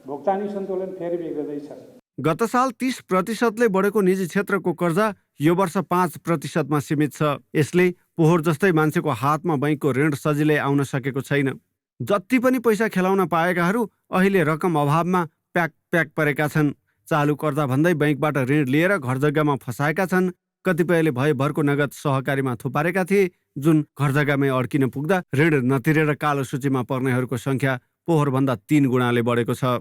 भुक्तानी सन्तुलन फेरि बिग्रदैछ। गत साल 30%ले बढेको निजी क्षेत्रको कर्जा यो वर्ष 5%मा सीमित छ। यसले पोहोर जस्तै मान्छेको हातमा बैंकको ऋण सजिलै आउन सकेको छैन। जति पनि पैसा खेलाउन पाएकाहरू अहिले रकम अभावमा प्याक परेका छन्। चालु कर्जा भन्दै बैंकबाट ऋण लिएर घर जग्गामा फसाएका छन्। कतिपयले भयभरको नगद सहकारीमा थुपारेका थिए, जुन घर जग्गामै अड्किन पुग्दा ऋण नतिरेर कालो सूचीमा पर्नेहरूको सङ्ख्या पोहोरभन्दा 3 गुणाले बढेको छ।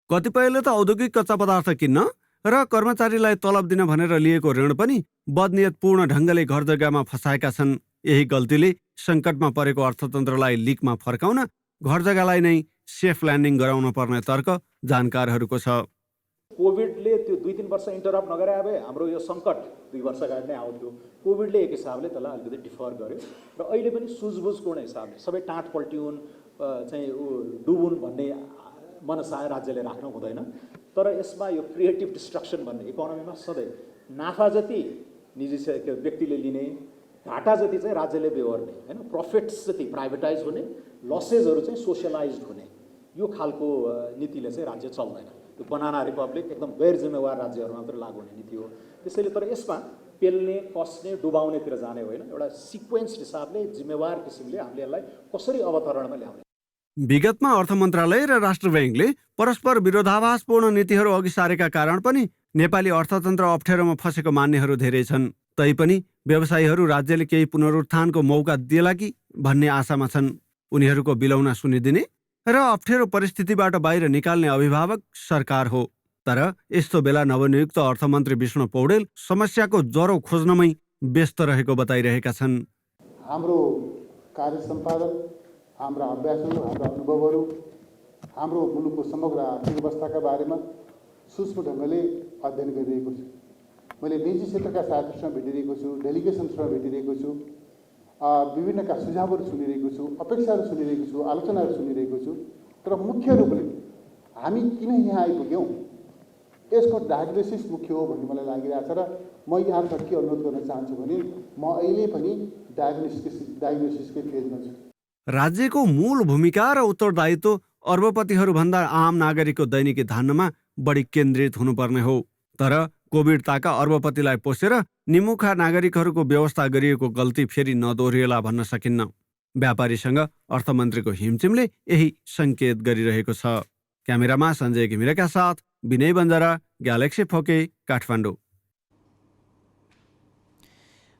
कतिपयले त औद्योगिक कच्चा पदार्थ किन्न र कर्मचारीलाई तलब दिन भनेर लिएको ऋण पनि बदनियतपूर्ण ढङ्गले घर जग्गामा फसाएका छन्। यही गल्तीले सङ्कटमा परेको अर्थतन्त्रलाई लिकमा फर्काउन घर जग्गालाई नै सेफ ल्यान्डिङ गराउन पर्ने तर्क जानकारहरूको छ। कोभिडले त्यो 2-3 वर्ष इन्टरप्ट नगरे भए हाम्रो यो सङ्कट 2 वर्ष अगाडि नै आउँथ्यो। कोभिडले एक हिसाबले त्यसलाई अलिकति डिफर गर्यो र अहिले पनि सुझबुझपूर्ण हिसाबले सबै टाँट पल्ट्युन् चाहिँ डुबुन् भन्ने मनसाय राज्यले राख्नु हुँदैन। तर यसमा यो क्रिएटिभ डिस्ट्रक्सन भन्ने इकोनोमीमा सधैँ नाफा जति निजी व्यक्तिले लिने, घाटा जति चाहिँ राज्यले बेहोर्ने, होइन, प्रफिट्स जति प्राइभेटाइज हुने, लसेजहरू चाहिँ सोसियलाइज्ड हुने, यो खालको नीतिले चाहिँ राज्य चल्दैन। त्यो बनाना रिपब्लिक एकदम गैर जिम्मेवार राज्यहरूमा मात्र लागू हुने नीति हो। त्यसैले तर यसमा पेल्ने, कस्ने, डुबाउनेतिर जाने होइन, एउटा सिक्वेन्स हिसाबले जिम्मेवार किसिमले हामीले यसलाई कसरी अवतरणमा ल्याउने। विगतमा अर्थ मन्त्रालय र राष्ट्र ब्याङ्कले परस्पर विरोधाभासपूर्ण नीतिहरू अघि सारेका कारण पनि नेपाली अर्थतन्त्र अप्ठ्यारोमा फसेको मान्नेहरू धेरै छन्। तैपनि व्यवसायीहरू राज्यले केही पुनरुत्थानको मौका दिएला कि भन्ने आशामा छन्। उनीहरूको बिलौना सुनिदिने र अप्ठ्यारो परिस्थितिबाट बाहिर निकाल्ने अभिभावक सरकार हो। तर यस्तो बेला नवनियुक्त अर्थमन्त्री विष्णु पौडेल समस्याको जरो खोज्नमै व्यस्त रहेको बताइरहेका छन्। हाम्रो कार्य सम्पादन, हाम्रा अभ्यासहरू, हाम्रा अनुभवहरू, हाम्रो मुलुकको समग्र आर्थिक अवस्थाका बारेमा सूक्ष्म ढङ्गले अध्ययन गरिरहेको छु। मैले निजी क्षेत्रका साथीहरूसँग भेटिरहेको छु, डेलिगेसनसँग भेटिरहेको छु, विभिन्नका सुझावहरू सुनिरहेको छु, अपेक्षाहरू सुनिरहेको छु, आलोचनाहरू सुनिरहेको छु। तर मुख्य रूपले हामी किन यहाँ आइपुग्यौँ, यसको डायग्नोसिस मुख्य हो भन्ने मलाई लागिरहेको छ। र म यहाँबाट के अनुरोध गर्न चाहन्छु भने म अहिले पनि डायग्नोसिसकै फेजमा छु। राज्यको मूल भूमिका र उत्तरदायित्व अर्बपतिहरूभन्दा आम नागरिकको दैनिकी धान्नमा बढी केन्द्रित हुनुपर्ने हो। तर कोभिड ताका अर्बपतिलाई पोसेर निमुखा नागरिकहरूको व्यवस्था गरिएको गल्ती फेरि नदोहोरिएला भन्न सकिन्न। व्यापारीसँग अर्थमन्त्रीको हिमचिमले यही सङ्केत गरिरहेको छ। क्यामेरामा सञ्जय घिमिरेका साथ विनय बन्जारा, ग्यालेक्सी फोके, काठमाडौँ।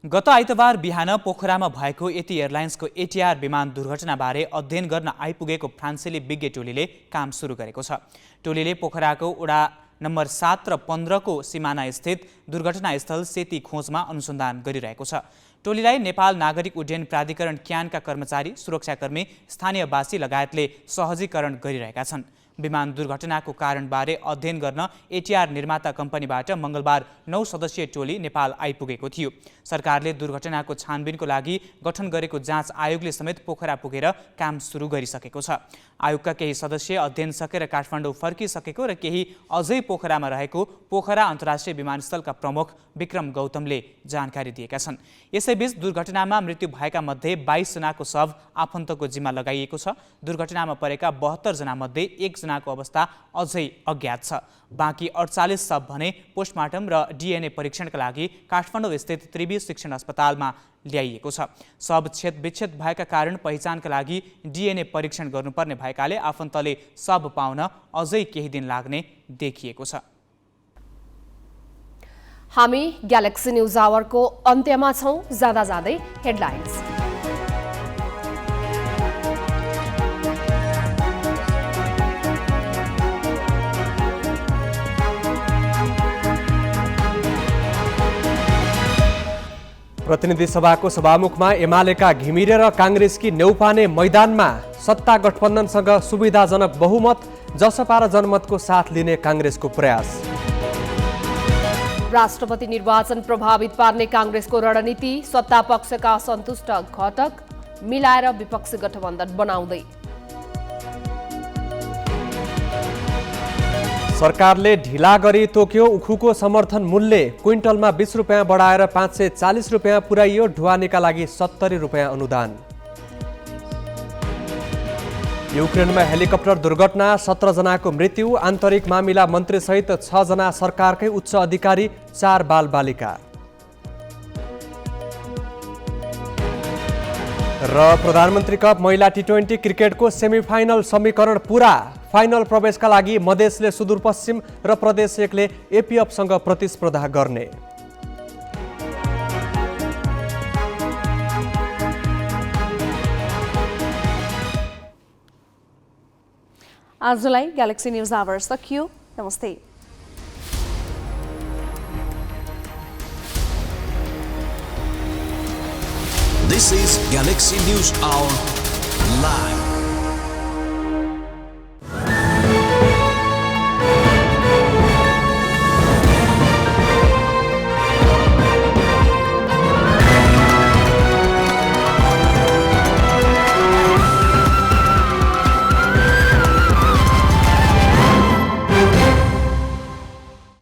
गत आइतबार बिहान पोखरामा भएको यति एयरलाइन्सको एटीआर विमान दुर्घटनाबारे अध्ययन गर्न आइपुगेको फ्रान्सेली विज्ञ टोलीले काम सुरु गरेको छ। टोलीले पोखराको वडा नम्बर 7 र 15 को सिमाना स्थित दुर्घटनास्थल सेती खोजमा अनुसन्धान गरिरहेको छ। टोलीलाई नेपाल नागरिक उड्डयन प्राधिकरण क्यानका कर्मचारी, सुरक्षाकर्मी, स्थानीयवासी लगायतले सहजीकरण गरिरहेका छन्। विमान दुर्घटनाको कारणबारे अध्ययन गर्न एटीआर निर्माता कम्पनीबाट मङ्गलबार 9 सदस्यीय टोली नेपाल आइपुगेको थियो। सरकारले दुर्घटनाको छानबिनको लागि गठन गरेको जाँच आयोगले समेत पोखरा पुगेर काम सुरु गरिसकेको छ। आयोगका केही सदस्य अध्ययन सकेर काठमाडौँ फर्किसकेको र केही अझै पोखरामा रहेको पोखरा अन्तर्राष्ट्रिय विमानस्थलका प्रमुख विक्रम गौतमले जानकारी दिएका छन्। यसैबीच दुर्घटनामा मृत्यु भएका मध्ये 22 जनाको शव आफन्तको जिम्मा लगाइएको छ। दुर्घटनामा परेका 72 जना मध्ये 1 जनाको अवस्था अझै अज्ञात छ। बाँकी 48 शव भने पोस्टमार्टम र डीएनए परीक्षणका लागि काठमाडौँ स्थित त्रिवी शिक्षण अस्पतालमा ल्याइएको छ। शव छेदविच्छेद भएका कारण पहिचानका लागि डीएनए परीक्षण गर्नुपर्ने भएकाले आफन्तले शव पाउन अझै केही दिन लाग्ने देखिएको छ। हामी ग्यालेक्सी न्यूज आवरको अन्त्यमा छौं। जाँदा जाँदै हेडलाइन्स। प्रतिनिधि सभाको सभामुखमा एमालेका घिमिरे र काङ्ग्रेसकी नेउपाने मैदानमा सत्ता गठबन्धनसँग सुविधाजनक बहुमत, जसपा र जनमतको साथ लिने काङ्ग्रेसको प्रयास। राष्ट्रपति निर्वाचन प्रभावित पार्ने काङ्ग्रेसको रणनीति, सत्ता पक्षका असन्तुष्ट घटक मिलाएर विपक्षी गठबन्धन बनाउँदै। सरकारले ढिला गरी तोक्यो उखुको समर्थन मूल्य, क्विन्टलमा 20 रुपियाँ बढाएर 540 रुपियाँ पुर्याइयो। ढुवानीका लागि 70 रुपियाँ अनुदान। युक्रेनमा हेलिकप्टर दुर्घटना, 17 जनाको मृत्यु, आन्तरिक मामिला मन्त्रीसहित 6 जना सरकारकै उच्च अधिकारी, 4 बालबालिका। र प्रधानमन्त्री कप महिला टी20 क्रिकेटको सेमिफाइनल समीकरण पुरा। फाइनल प्रवेशका लागि मधेसले सुदूरपश्चिम र प्रदेश 1ले एपीएफसँग प्रतिस्पर्धा गर्ने। आजलाई ग्यालेक्सी न्यूज आवर सकियो। नमस्ते। This is Galaxy News Hour Live.